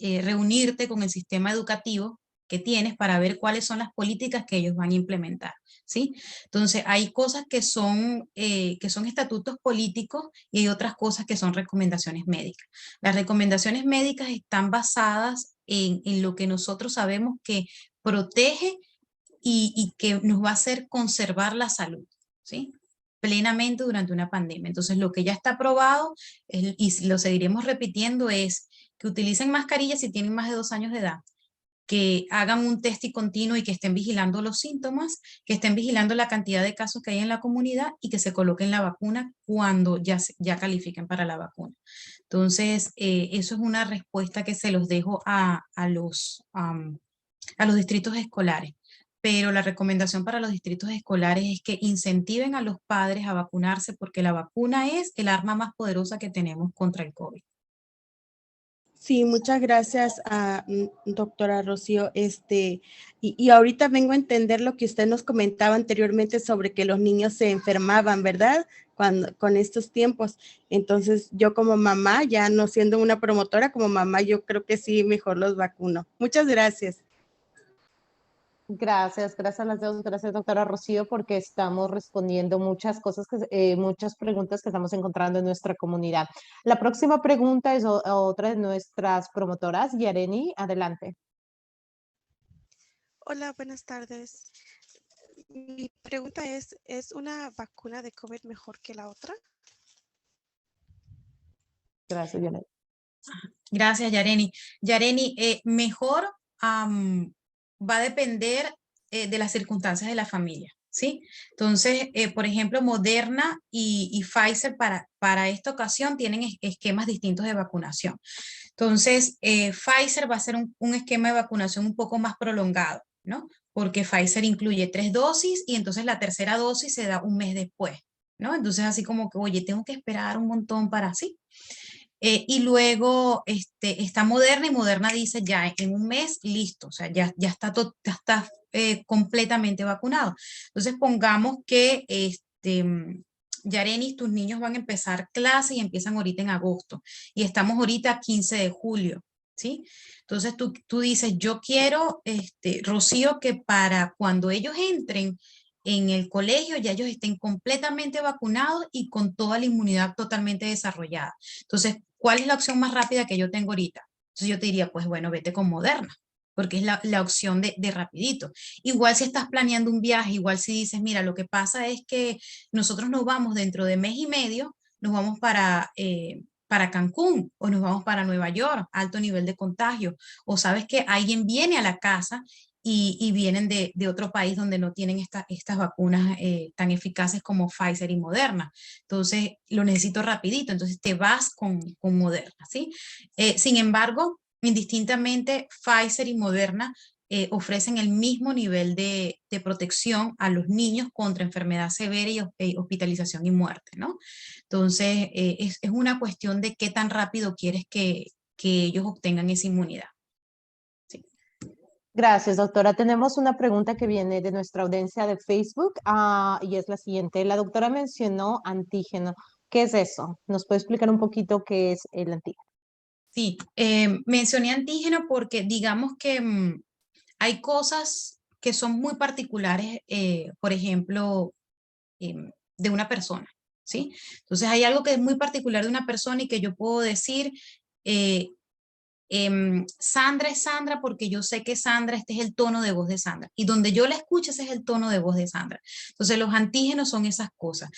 Speaker 2: reunirte con el sistema educativo que tienes para ver cuáles son las políticas que ellos van a implementar, ¿sí? Entonces, hay cosas que son estatutos políticos y hay otras cosas que son recomendaciones médicas. Las recomendaciones médicas están basadas en lo que nosotros sabemos que protege y que nos va a hacer conservar la salud, ¿sí? Plenamente durante una pandemia. Entonces, lo que ya está aprobado, y lo seguiremos repitiendo, es que utilicen mascarillas si tienen más de 2 años de edad, que hagan un test y continuo y que estén vigilando los síntomas, que estén vigilando la cantidad de casos que hay en la comunidad y que se coloquen la vacuna cuando ya califiquen para la vacuna. Entonces, eso es una respuesta que se los dejo a los distritos escolares. Pero la recomendación para los distritos escolares es que incentiven a los padres a vacunarse porque la vacuna es el arma más poderosa que tenemos contra el COVID.
Speaker 3: Sí, muchas gracias, doctora Rocío. Y ahorita vengo a entender lo que usted nos comentaba anteriormente sobre que los niños se enfermaban, ¿verdad? Con estos tiempos. Entonces, yo como mamá, ya no siendo una promotora, como mamá, yo creo que sí, mejor los vacuno. Muchas gracias.
Speaker 1: Gracias, gracias a las dos, gracias doctora Rocío, porque estamos respondiendo muchas cosas, muchas preguntas que estamos encontrando en nuestra comunidad. La próxima pregunta es otra de nuestras promotoras, Yareni, adelante.
Speaker 4: Hola, buenas tardes. Mi pregunta ¿es una vacuna de COVID mejor que la otra?
Speaker 1: Gracias, Yareni.
Speaker 2: Gracias, Yareni. Yareni, mejor va a depender de las circunstancias de la familia, ¿sí? Entonces, por ejemplo, Moderna y Pfizer para esta ocasión tienen esquemas distintos de vacunación. Entonces, Pfizer va a ser un esquema de vacunación un poco más prolongado, ¿no? Porque Pfizer incluye 3 dosis y entonces la tercera dosis se da un mes después. ¿no? Entonces así como que, oye, tengo que esperar un montón para así. Y luego está Moderna y Moderna dice ya en un mes, listo, o sea, ya está, ya está completamente vacunado. Entonces pongamos que Yarenis, tus niños van a empezar clase y empiezan ahorita en agosto y estamos ahorita a 15 de julio, ¿sí? Entonces tú dices, yo quiero, Rocío, que para cuando ellos entren en el colegio ya ellos estén completamente vacunados y con toda la inmunidad totalmente desarrollada. Entonces, ¿cuál es la opción más rápida que yo tengo ahorita? Entonces yo te diría, pues bueno, vete con Moderna, porque es la opción de rapidito. Igual si estás planeando un viaje, igual si dices, mira, lo que pasa es que nosotros nos vamos dentro de mes y medio, nos vamos para Cancún o nos vamos para Nueva York, alto nivel de contagio, o sabes que alguien viene a la casa y vienen de otro país donde no tienen estas vacunas tan eficaces como Pfizer y Moderna. Entonces, lo necesito rapidito, entonces te vas con Moderna, ¿sí? Sin embargo, indistintamente, Pfizer y Moderna ofrecen el mismo nivel de protección a los niños contra enfermedad severa y hospitalización y muerte, ¿no? Entonces, es una cuestión de qué tan rápido quieres que ellos obtengan esa inmunidad. Sí.
Speaker 1: Gracias, doctora. Tenemos una pregunta que viene de nuestra audiencia de Facebook y es la siguiente. La doctora mencionó antígeno. ¿Qué es eso? ¿Nos puede explicar un poquito qué es el antígeno?
Speaker 2: Sí, mencioné antígeno porque digamos que hay cosas que son muy particulares, por ejemplo, de una persona, ¿sí? Entonces hay algo que es muy particular de una persona y que yo puedo decir, eh, Sandra es Sandra porque yo sé que Sandra, este es el tono de voz de Sandra. Y donde yo la escucho, ese es el tono de voz de Sandra. Entonces los antígenos son esas cosas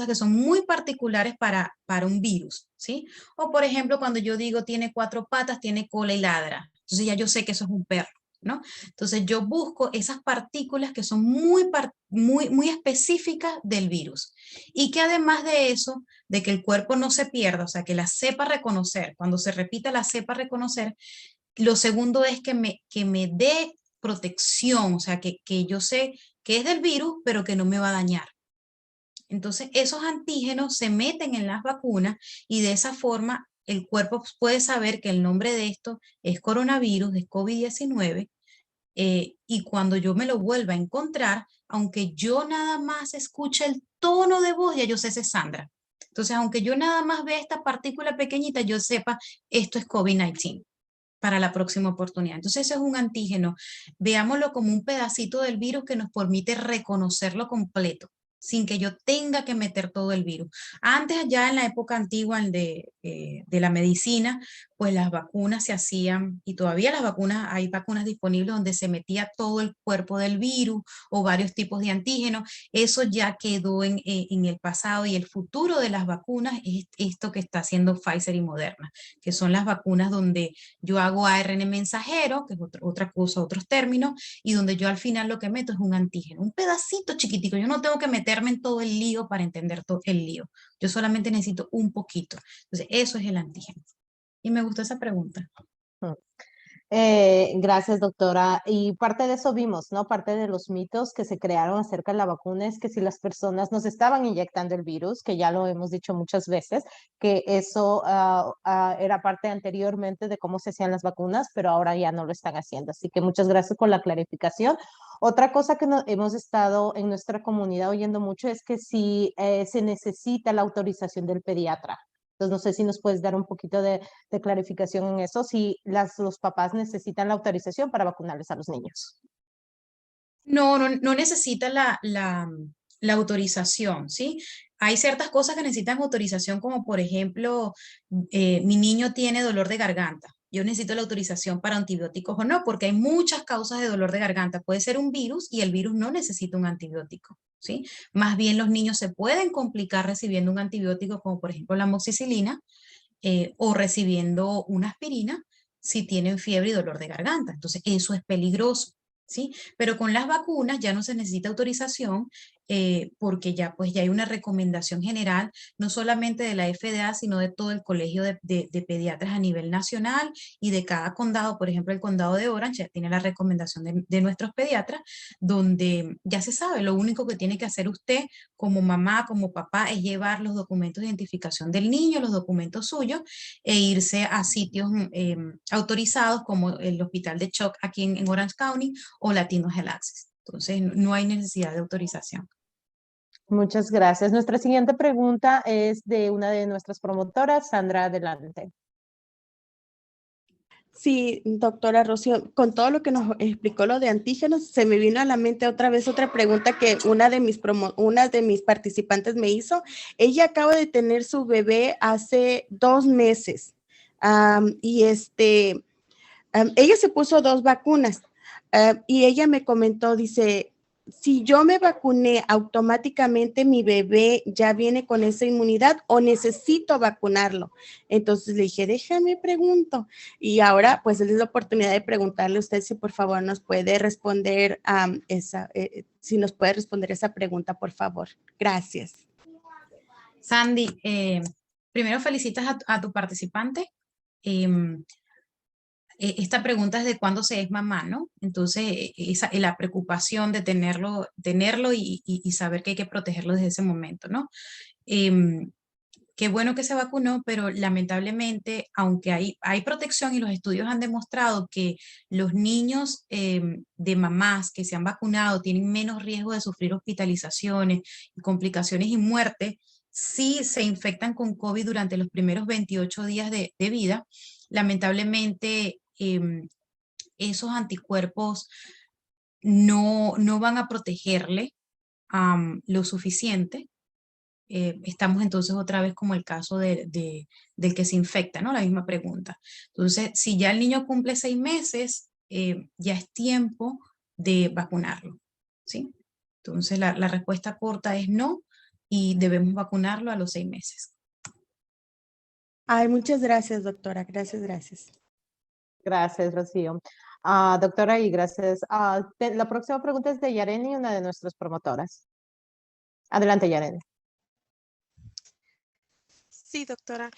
Speaker 2: que son muy particulares para un virus, ¿sí? O por ejemplo, cuando yo digo tiene 4 patas, tiene cola y ladra. Entonces ya yo sé que eso es un perro, ¿no? Entonces yo busco esas partículas que son muy específicas del virus. Y que además de eso, de que el cuerpo no se pierda, o sea, que la sepa reconocer, cuando se repita la sepa reconocer, lo segundo es que me dé protección, o sea, que yo sé que es del virus, pero que no me va a dañar. Entonces, esos antígenos se meten en las vacunas y de esa forma el cuerpo puede saber que el nombre de esto es coronavirus, es COVID-19, y cuando yo me lo vuelva a encontrar, aunque yo nada más escuche el tono de voz, ya yo sé si es Sandra. Entonces, aunque yo nada más vea esta partícula pequeñita, yo sepa, esto es COVID-19 para la próxima oportunidad. Entonces, eso es un antígeno. Veámoslo como un pedacito del virus que nos permite reconocerlo completo, sin que yo tenga que meter todo el virus. Antes, ya en la época antigua de la medicina, pues las vacunas se hacían, y todavía las vacunas, hay vacunas disponibles donde se metía todo el cuerpo del virus o varios tipos de antígenos. Eso ya quedó en el pasado y el futuro de las vacunas es esto que está haciendo Pfizer y Moderna, que son las vacunas donde yo hago ARN mensajero, que es otra cosa, otros términos, y donde yo al final lo que meto es un antígeno, un pedacito chiquitico. Yo no tengo que meterme en todo el lío para entender todo el lío. Yo solamente necesito un poquito. Entonces, eso es el antígeno. Y me gustó esa pregunta.
Speaker 1: Gracias, doctora. Y parte de eso vimos, ¿no? Parte de los mitos que se crearon acerca de la vacuna es que si las personas nos estaban inyectando el virus, que ya lo hemos dicho muchas veces, que eso era parte anteriormente de cómo se hacían las vacunas, pero ahora ya no lo están haciendo. Así que muchas gracias por la clarificación. Otra cosa que hemos estado en nuestra comunidad oyendo mucho es que si se necesita la autorización del pediatra. Entonces, no sé si nos puedes dar un poquito de clarificación en eso, si los papás necesitan la autorización para vacunarles a los niños.
Speaker 2: No necesita la autorización, ¿sí? Hay ciertas cosas que necesitan autorización, como por ejemplo, mi niño tiene dolor de garganta. Yo necesito la autorización para antibióticos o no, porque hay muchas causas de dolor de garganta. Puede ser un virus y el virus no necesita un antibiótico, ¿sí? Más bien los niños se pueden complicar recibiendo un antibiótico, como por ejemplo la amoxicilina, o recibiendo una aspirina si tienen fiebre y dolor de garganta. Entonces, eso es peligroso, ¿sí? Pero con las vacunas ya no se necesita autorización porque ya, pues, ya hay una recomendación general, no solamente de la FDA, sino de todo el colegio de pediatras a nivel nacional y de cada condado. Por ejemplo, el condado de Orange ya tiene la recomendación de nuestros pediatras, donde ya se sabe, lo único que tiene que hacer usted como mamá, como papá, es llevar los documentos de identificación del niño, los documentos suyos, e irse a sitios autorizados como el Hospital de Shock aquí en Orange County o Latino Health Access. Entonces, no hay necesidad de autorización.
Speaker 1: Muchas gracias. Nuestra siguiente pregunta es de una de nuestras promotoras, Sandra, adelante.
Speaker 3: Sí, doctora Rocío, con todo lo que nos explicó lo de antígenos, se me vino a la mente otra vez otra pregunta que una de mis participantes me hizo. Ella acaba de tener su bebé hace 2 meses y ella se puso 2 vacunas y ella me comentó, dice, si yo me vacuné, automáticamente mi bebé ya viene con esa inmunidad o necesito vacunarlo. Entonces le dije, déjame pregunto. Y ahora pues es la oportunidad de preguntarle a usted si por favor nos puede responder si nos puede responder esa pregunta, por favor. Gracias.
Speaker 2: Sandy, primero felicitas a tu participante. Esta pregunta es de cuándo se es mamá, ¿no? Entonces, la preocupación de tenerlo y saber que hay que protegerlo desde ese momento, ¿no? Qué bueno que se vacunó, pero lamentablemente, aunque hay protección y los estudios han demostrado que los niños de mamás que se han vacunado tienen menos riesgo de sufrir hospitalizaciones, complicaciones y muerte, si se infectan con COVID durante los primeros 28 días de vida, lamentablemente esos anticuerpos no van a protegerle lo suficiente. Estamos entonces otra vez como el caso del que se infecta, ¿no? La misma pregunta. Entonces, si ya el niño cumple 6 meses, ya es tiempo de vacunarlo, ¿sí? Entonces, la respuesta corta es no y debemos vacunarlo a los 6 meses.
Speaker 3: Ay, muchas gracias, doctora. Gracias, gracias.
Speaker 1: Gracias, Rocío. Doctora, y gracias. La próxima pregunta es de Yareni, una de nuestras promotoras. Adelante, Yareni.
Speaker 4: Sí, doctora.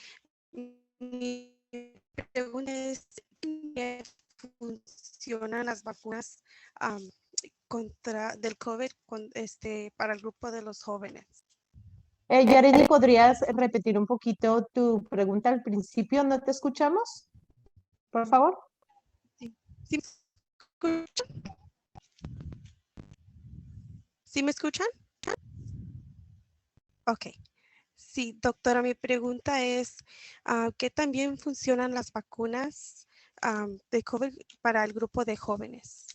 Speaker 4: Mi pregunta es, ¿qué funcionan las vacunas del COVID para el grupo de los jóvenes?
Speaker 1: Yareni, ¿podrías repetir un poquito tu pregunta al principio? ¿No te escuchamos? Por favor.
Speaker 4: ¿Sí me escuchan? ¿Sí me escuchan? Ok. Sí, doctora, mi pregunta es, ¿qué también funcionan las vacunas de COVID para el grupo de jóvenes?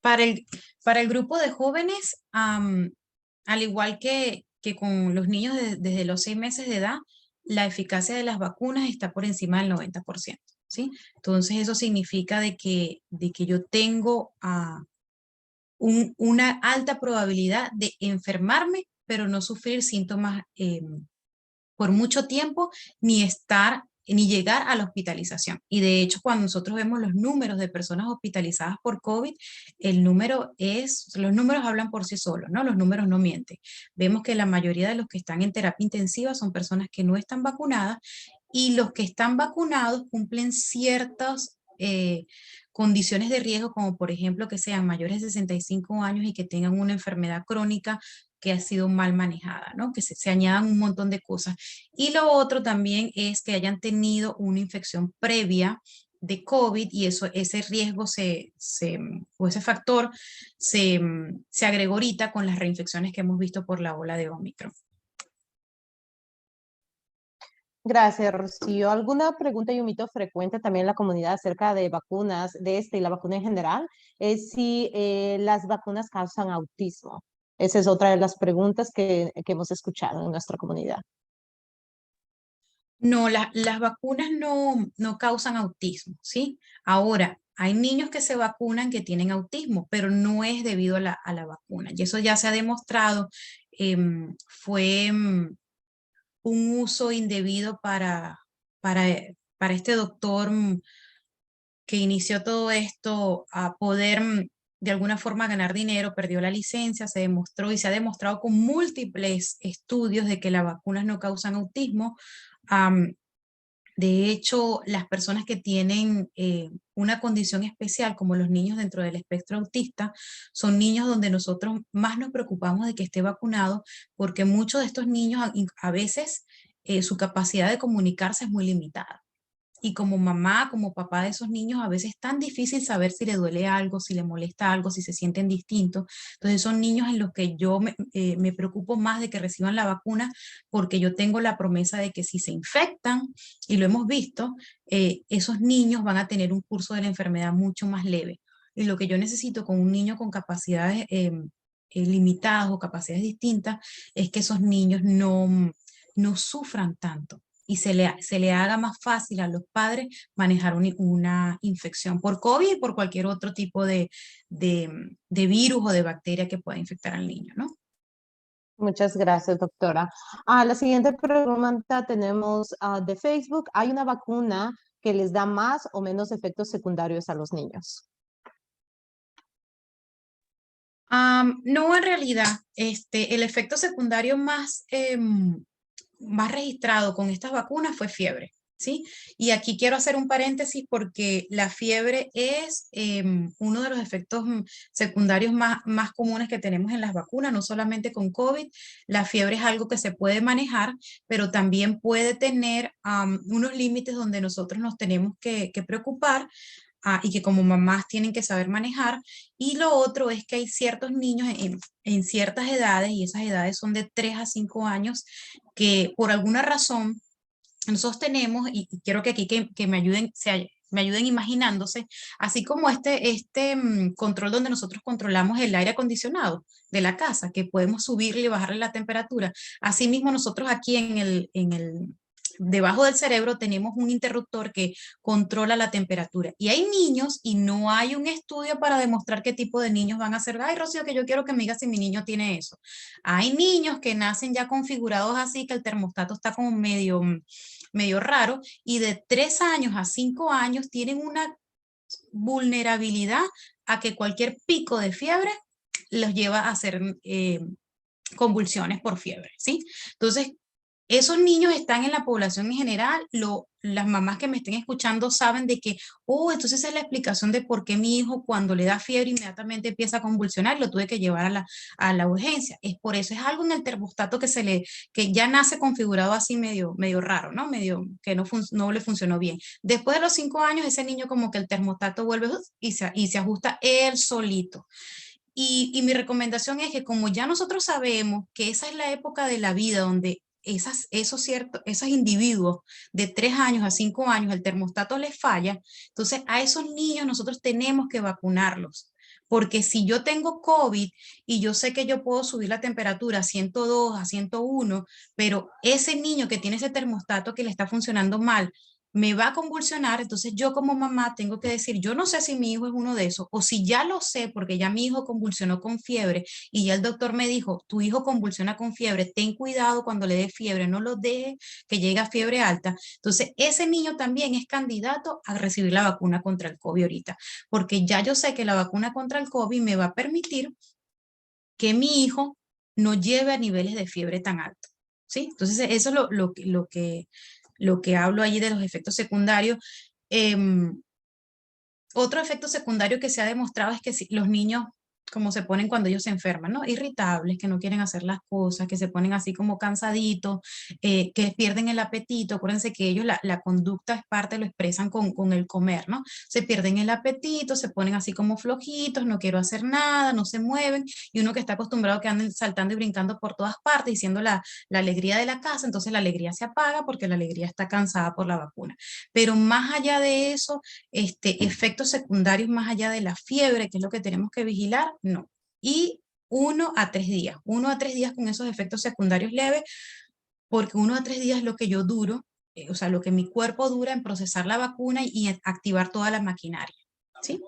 Speaker 2: Para el grupo de jóvenes, al igual que con los niños desde los 6 meses de edad, la eficacia de las vacunas está por encima del 90%, ¿sí? Entonces eso significa de que yo tengo una alta probabilidad de enfermarme, pero no sufrir síntomas por mucho tiempo, ni llegar a la hospitalización. Y de hecho, cuando nosotros vemos los números de personas hospitalizadas por COVID, los números hablan por sí solos, ¿no? Los números no mienten. Vemos que la mayoría de los que están en terapia intensiva son personas que no están vacunadas, y los que están vacunados cumplen ciertas condiciones de riesgo, como por ejemplo que sean mayores de 65 años y que tengan una enfermedad crónica que ha sido mal manejada, ¿no? Que se añadan un montón de cosas. Y lo otro también es que hayan tenido una infección previa de COVID, y ese riesgo o ese factor se agregó ahorita con las reinfecciones que hemos visto por la ola de Omicron.
Speaker 1: Gracias, Rocío. ¿Alguna pregunta y un mito frecuente también en la comunidad acerca de vacunas, de y la vacuna en general? Es si las vacunas causan autismo. Esa es otra de las preguntas que hemos escuchado en nuestra comunidad.
Speaker 2: No, las vacunas no causan autismo, ¿sí? Ahora, hay niños que se vacunan que tienen autismo, pero no es debido a la vacuna. Y eso ya se ha demostrado. Fue un uso indebido para este doctor que inició todo esto, a poder de alguna forma ganar dinero, perdió la licencia, se demostró y se ha demostrado con múltiples estudios de que las vacunas no causan autismo. De hecho, las personas que tienen una condición especial, como los niños dentro del espectro autista, son niños donde nosotros más nos preocupamos de que esté vacunado, porque muchos de estos niños a veces su capacidad de comunicarse es muy limitada. Y como mamá, como papá de esos niños, a veces es tan difícil saber si le duele algo, si le molesta algo, si se sienten distintos. Entonces son niños en los que yo me preocupo más de que reciban la vacuna, porque yo tengo la promesa de que si se infectan, y lo hemos visto, esos niños van a tener un curso de la enfermedad mucho más leve. Y lo que yo necesito con un niño con capacidades limitadas o capacidades distintas es que esos niños no sufran tanto y se le haga más fácil a los padres manejar una infección por COVID y por cualquier otro tipo de virus o de bacteria que pueda infectar al niño, ¿no?
Speaker 1: Muchas gracias, doctora. La siguiente pregunta tenemos de Facebook. ¿Hay una vacuna que les da más o menos efectos secundarios a los niños?
Speaker 2: No, en realidad, el efecto secundario más registrado con estas vacunas fue fiebre, ¿sí? Y aquí quiero hacer un paréntesis porque la fiebre es uno de los efectos secundarios más comunes que tenemos en las vacunas, no solamente con COVID. La fiebre es algo que se puede manejar, pero también puede tener unos límites donde nosotros nos tenemos que preocupar. Y que como mamás tienen que saber manejar. Y lo otro es que hay ciertos niños en ciertas edades, y esas edades son de 3 a 5 años, que por alguna razón nosotros tenemos, y quiero que aquí que me ayuden imaginándose, así como este control donde nosotros controlamos el aire acondicionado de la casa, que podemos subirle y bajarle la temperatura. Asimismo, nosotros aquí debajo del cerebro tenemos un interruptor que controla la temperatura. Y hay niños, y no hay un estudio para demostrar qué tipo de niños van a ser. Ay, Rocío, que yo quiero que me digas si mi niño tiene eso. Hay niños que nacen ya configurados así, que el termostato está como medio raro, y de 3 años a 5 años tienen una vulnerabilidad a que cualquier pico de fiebre los lleva a hacer convulsiones por fiebre, ¿sí? Entonces, esos niños están en la población en general. Las mamás que me estén escuchando saben de que, entonces esa es la explicación de por qué mi hijo cuando le da fiebre inmediatamente empieza a convulsionar y lo tuve que llevar a la urgencia. Es por eso, es algo en el termostato que ya nace configurado así medio raro, ¿no? Medio que no le funcionó bien. Después de los 5 años, ese niño como que el termostato vuelve y se ajusta él solito. Y mi recomendación es que como ya nosotros sabemos que esa es la época de la vida donde esos individuos de 3 años a 5 años el termostato les falla, entonces a esos niños nosotros tenemos que vacunarlos. Porque si yo tengo COVID y yo sé que yo puedo subir la temperatura a 102, a 101, pero ese niño que tiene ese termostato que le está funcionando mal, me va a convulsionar, entonces yo como mamá tengo que decir, yo no sé si mi hijo es uno de esos, o si ya lo sé porque ya mi hijo convulsionó con fiebre y ya el doctor me dijo, tu hijo convulsiona con fiebre, ten cuidado cuando le dé fiebre, no lo deje que llegue a fiebre alta. Entonces ese niño también es candidato a recibir la vacuna contra el COVID ahorita, porque ya yo sé que la vacuna contra el COVID me va a permitir que mi hijo no lleve a niveles de fiebre tan altos, ¿sí? Entonces eso es lo que hablo allí de los efectos secundarios. Otro efecto secundario que se ha demostrado es que si los niños, como se ponen cuando ellos se enferman, ¿no? Irritables, que no quieren hacer las cosas, que se ponen así como cansaditos, que pierden el apetito. Acuérdense que ellos la conducta es parte, lo expresan con el comer, ¿no? Se pierden el apetito, se ponen así como flojitos, no quiero hacer nada, no se mueven, y uno que está acostumbrado a que anden saltando y brincando por todas partes, diciendo la alegría de la casa, entonces la alegría se apaga porque la alegría está cansada por la vacuna. Pero más allá de eso, efectos secundarios más allá de la fiebre, que es lo que tenemos que vigilar, no. Y 1 a 3 días, 1 a 3 días con esos efectos secundarios leves, porque 1 a 3 días es lo que yo duro, o sea, lo que mi cuerpo dura en procesar la vacuna y activar toda la maquinaria, ¿sí?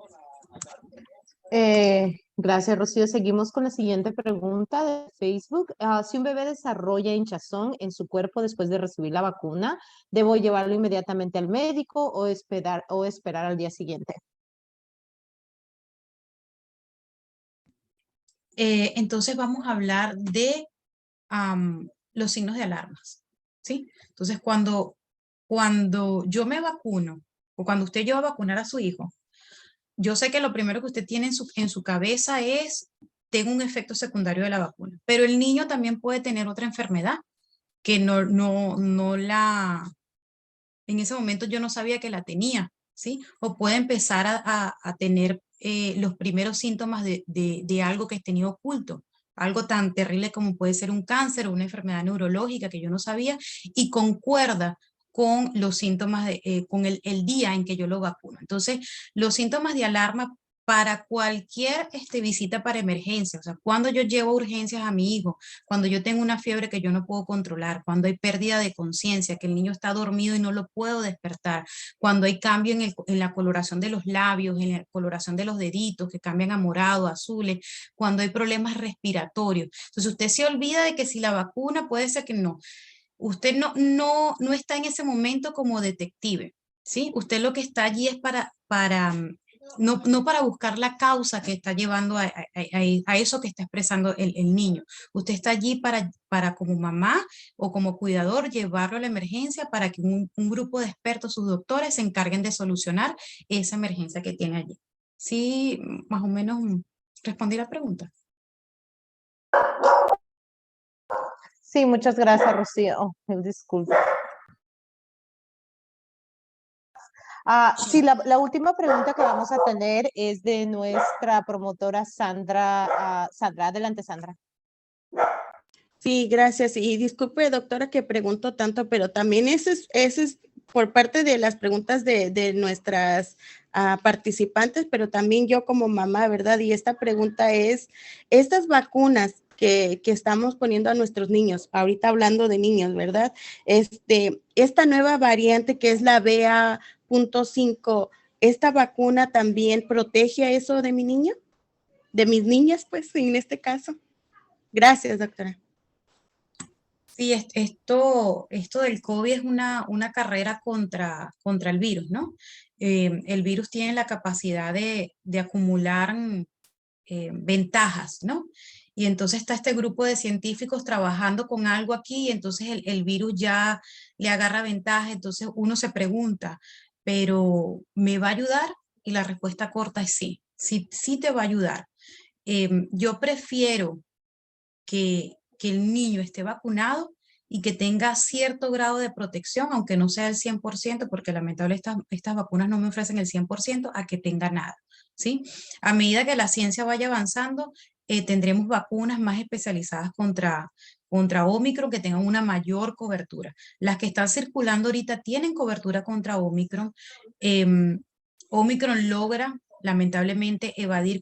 Speaker 1: Gracias, Rocío. Seguimos con la siguiente pregunta de Facebook. Si un bebé desarrolla hinchazón en su cuerpo después de recibir la vacuna, ¿debo llevarlo inmediatamente al médico o esperar al día siguiente?
Speaker 2: entonces vamos a hablar de los signos de alarmas, ¿sí? Entonces, cuando yo me vacuno, o cuando usted lleva a vacunar a su hijo, yo sé que lo primero que usted tiene en su cabeza es, tengo un efecto secundario de la vacuna, pero el niño también puede tener otra enfermedad que en ese momento yo no sabía que la tenía, ¿sí? O puede empezar a tener los primeros síntomas de algo que tenía oculto, algo tan terrible como puede ser un cáncer o una enfermedad neurológica que yo no sabía y concuerda con los síntomas, con el día en que yo lo vacuno. Entonces, los síntomas de alarma para cualquier visita para emergencia, o sea, cuando yo llevo urgencias a mi hijo, cuando yo tengo una fiebre que yo no puedo controlar, cuando hay pérdida de conciencia, que el niño está dormido y no lo puedo despertar, cuando hay cambio en la coloración de los labios, en la coloración de los deditos, que cambian a morado, azules, cuando hay problemas respiratorios. Entonces usted se olvida de que si la vacuna puede ser que no. Usted no está en ese momento como detective, ¿sí? Usted lo que está allí es no para buscar la causa que está llevando a eso que está expresando el niño. Usted está allí para como mamá o como cuidador llevarlo a la emergencia para que un grupo de expertos, sus doctores, se encarguen de solucionar esa emergencia que tiene allí. Sí, más o menos respondí la pregunta.
Speaker 1: Sí, muchas gracias, Rocío. Oh, mil disculpas. Sí, la última pregunta que vamos a tener es de nuestra promotora Sandra. Sandra, adelante, Sandra.
Speaker 3: Sí, gracias. Y disculpe, doctora, que pregunto tanto, pero también ese es por parte de las preguntas de nuestras participantes, pero también yo como mamá, ¿verdad? Y esta pregunta es, estas vacunas que estamos poniendo a nuestros niños, ahorita hablando de niños, ¿verdad? Esta nueva variante que es la BA.5, ¿esta vacuna también protege a eso de mi niño? De mis niñas, pues, en este caso. Gracias, doctora.
Speaker 2: Sí, esto del COVID es una carrera contra el virus, ¿no? El virus tiene la capacidad de acumular ventajas, ¿no? Y entonces está este grupo de científicos trabajando con algo aquí y entonces el virus ya le agarra ventaja, entonces uno se pregunta, ¿pero me va a ayudar? Y la respuesta corta es sí, sí te va a ayudar. Yo prefiero que el niño esté vacunado y que tenga cierto grado de protección, aunque no sea el 100%, porque lamentablemente estas vacunas no me ofrecen el 100%, a que tenga nada, ¿sí? A medida que la ciencia vaya avanzando, tendremos vacunas más especializadas contra Omicron que tengan una mayor cobertura. Las que están circulando ahorita tienen cobertura contra Omicron. Omicron logra lamentablemente evadir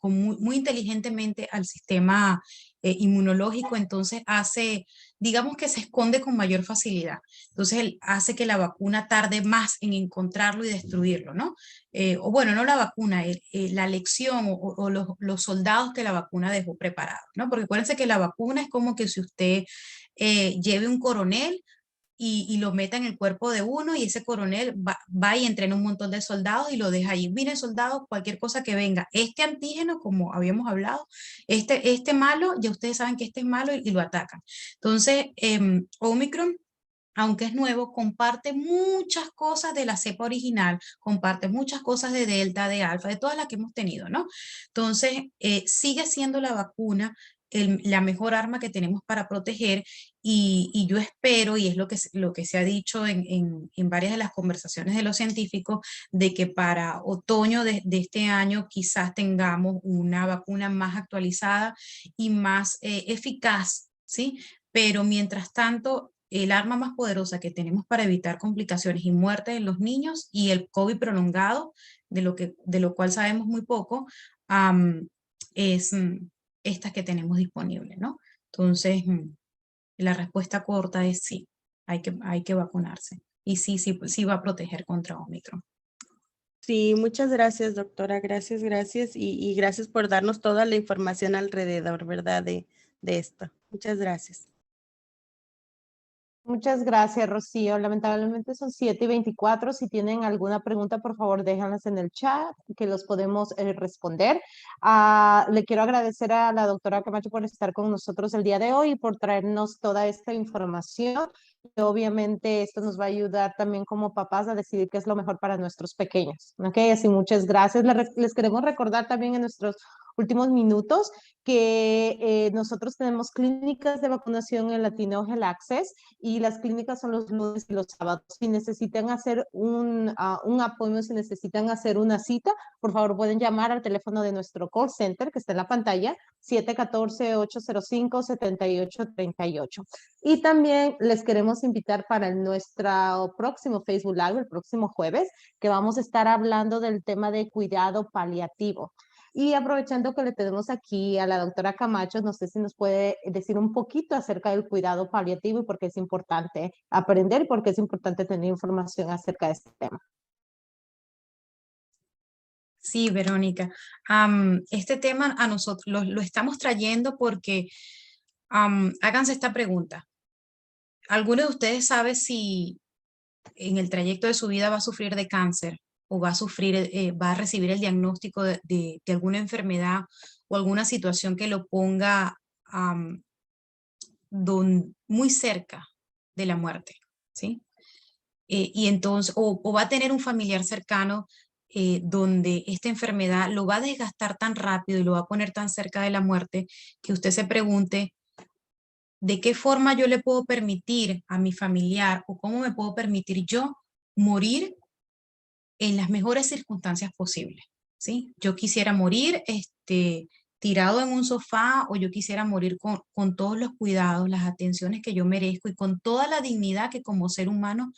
Speaker 2: muy inteligentemente al sistema inmunológico, entonces digamos que se esconde con mayor facilidad. Entonces él hace que la vacuna tarde más en encontrarlo y destruirlo, ¿no? O bueno, no la vacuna, la lección o los soldados que la vacuna dejó preparados, ¿no? Porque acuérdense que la vacuna es como que si usted lleve un coronel y lo meta en el cuerpo de uno y ese coronel va y entrena un montón de soldados y lo deja ahí. Miren, soldados, cualquier cosa que venga, este antígeno, como habíamos hablado, este malo, ya ustedes saben que este es malo y lo atacan. Entonces, Omicron, aunque es nuevo, comparte muchas cosas de la cepa original, comparte muchas cosas de Delta, de Alfa, de todas las que hemos tenido, ¿no? Entonces, sigue siendo la vacuna la mejor arma que tenemos para proteger y yo espero, y es lo que se ha dicho en varias de las conversaciones de los científicos, de que para otoño de este año quizás tengamos una vacuna más actualizada y más eficaz, ¿sí? Pero mientras tanto, el arma más poderosa que tenemos para evitar complicaciones y muertes en los niños y el COVID prolongado, de lo cual sabemos muy poco, es estas que tenemos disponibles, ¿no? Entonces, la respuesta corta es sí, hay que vacunarse. Y sí va a proteger contra Omicron.
Speaker 3: Sí, muchas gracias, doctora. Gracias, gracias. Y gracias por darnos toda la información alrededor, ¿verdad? De esto. Muchas gracias.
Speaker 1: Muchas gracias, Rocío. Lamentablemente son 7:24. Si tienen alguna pregunta, por favor, déjenlas en el chat, que los podemos responder. Le quiero agradecer a la doctora Camacho por estar con nosotros el día de hoy y por traernos toda esta información. Y obviamente esto nos va a ayudar también como papás a decidir qué es lo mejor para nuestros pequeños. ¿Ok? Así muchas gracias. Les queremos recordar también en nuestros últimos minutos que nosotros tenemos clínicas de vacunación en Latino Health Access y las clínicas son los lunes y los sábados. Si necesitan hacer un apoyo, si necesitan hacer una cita, por favor pueden llamar al teléfono de nuestro call center que está en la pantalla, 714-805-7838. Y también les queremos invitar para nuestro próximo Facebook Live, el próximo jueves, que vamos a estar hablando del tema de cuidado paliativo. Y aprovechando que le tenemos aquí a la doctora Camacho, no sé si nos puede decir un poquito acerca del cuidado paliativo y por qué es importante aprender y por qué es importante tener información acerca de este tema.
Speaker 2: Sí, Verónica. Este tema a nosotros lo estamos trayendo porque háganse esta pregunta. ¿Alguno de ustedes sabe si en el trayecto de su vida va a sufrir de cáncer o va a recibir el diagnóstico de alguna enfermedad o alguna situación que lo ponga muy cerca de la muerte? ¿Sí? Y entonces, o va a tener un familiar cercano donde esta enfermedad lo va a desgastar tan rápido y lo va a poner tan cerca de la muerte que usted se pregunte, ¿de qué forma yo le puedo permitir a mi familiar o cómo me puedo permitir yo morir en las mejores circunstancias posibles? ¿Sí? Yo quisiera morir tirado en un sofá, o yo quisiera morir con todos los cuidados, las atenciones que yo merezco y con toda la dignidad que como ser humano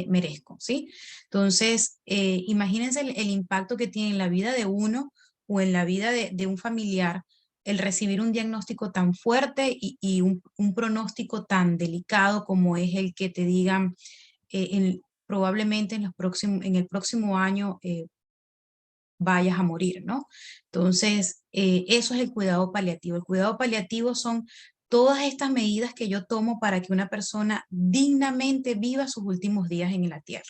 Speaker 2: merezco, ¿sí? Entonces, imagínense el impacto que tiene en la vida de uno o en la vida de un familiar el recibir un diagnóstico tan fuerte y un pronóstico tan delicado como es el que te digan probablemente en el próximo año vayas a morir, ¿no? Entonces, eso es el cuidado paliativo. El cuidado paliativo son todas estas medidas que yo tomo para que una persona dignamente viva sus últimos días en la tierra.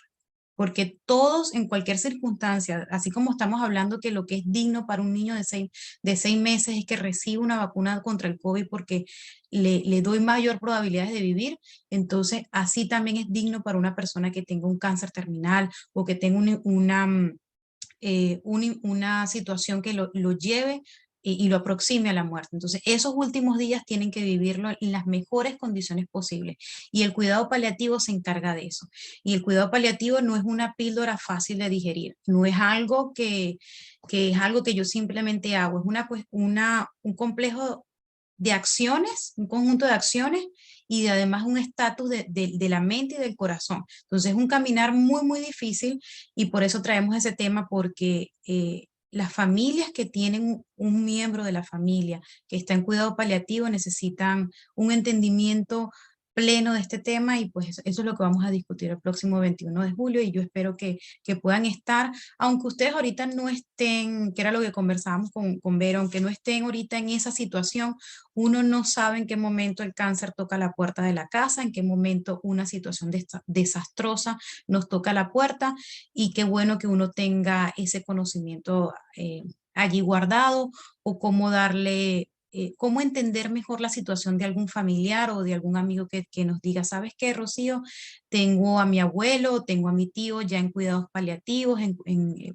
Speaker 2: Porque todos, en cualquier circunstancia, así como estamos hablando que lo que es digno para un niño de 6 meses es que reciba una vacuna contra el COVID porque le doy mayor probabilidades de vivir, entonces así también es digno para una persona que tenga un cáncer terminal o que tenga una situación que lo lleve y lo aproxime a la muerte. Entonces, esos últimos días tienen que vivirlo en las mejores condiciones posibles. Y el cuidado paliativo se encarga de eso. Y el cuidado paliativo no es una píldora fácil de digerir, no es algo que es algo que yo simplemente hago, es un complejo de acciones, un conjunto de acciones y además un estatus de la mente y del corazón. Entonces es un caminar muy, muy difícil y por eso traemos ese tema porque las familias que tienen un miembro de la familia que está en cuidado paliativo necesitan un entendimiento pleno de este tema y pues eso es lo que vamos a discutir el próximo 21 de julio y yo espero que puedan estar, aunque ustedes ahorita no estén, que era lo que conversábamos con Vero, aunque no estén ahorita en esa situación, uno no sabe en qué momento el cáncer toca la puerta de la casa, en qué momento una situación desastrosa nos toca la puerta y qué bueno que uno tenga ese conocimiento allí guardado o cómo darle, cómo entender mejor la situación de algún familiar o de algún amigo que nos diga, ¿sabes qué, Rocío? Tengo a mi abuelo, tengo a mi tío ya en cuidados paliativos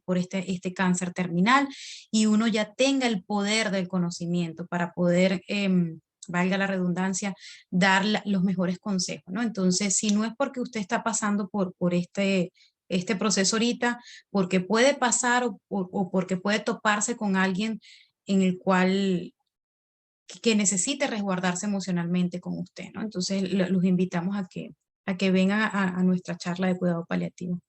Speaker 2: por este cáncer terminal y uno ya tenga el poder del conocimiento para poder, valga la redundancia, dar los mejores consejos, ¿no? Entonces, si no es porque usted está pasando por este proceso ahorita, porque puede pasar o porque puede toparse con alguien en el cual que necesite resguardarse emocionalmente con usted, ¿no? Entonces, los invitamos a que vengan a nuestra charla de cuidado paliativo.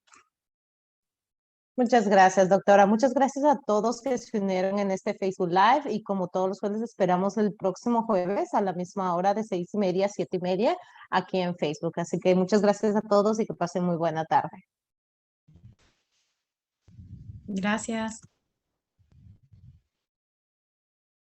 Speaker 1: Muchas gracias, doctora. Muchas gracias a todos que se unieron en este Facebook Live y como todos los jueves esperamos el próximo jueves a la misma hora de 6:30 a 7:30 aquí en Facebook. Así que muchas gracias a todos y que pasen muy buena tarde.
Speaker 2: Gracias.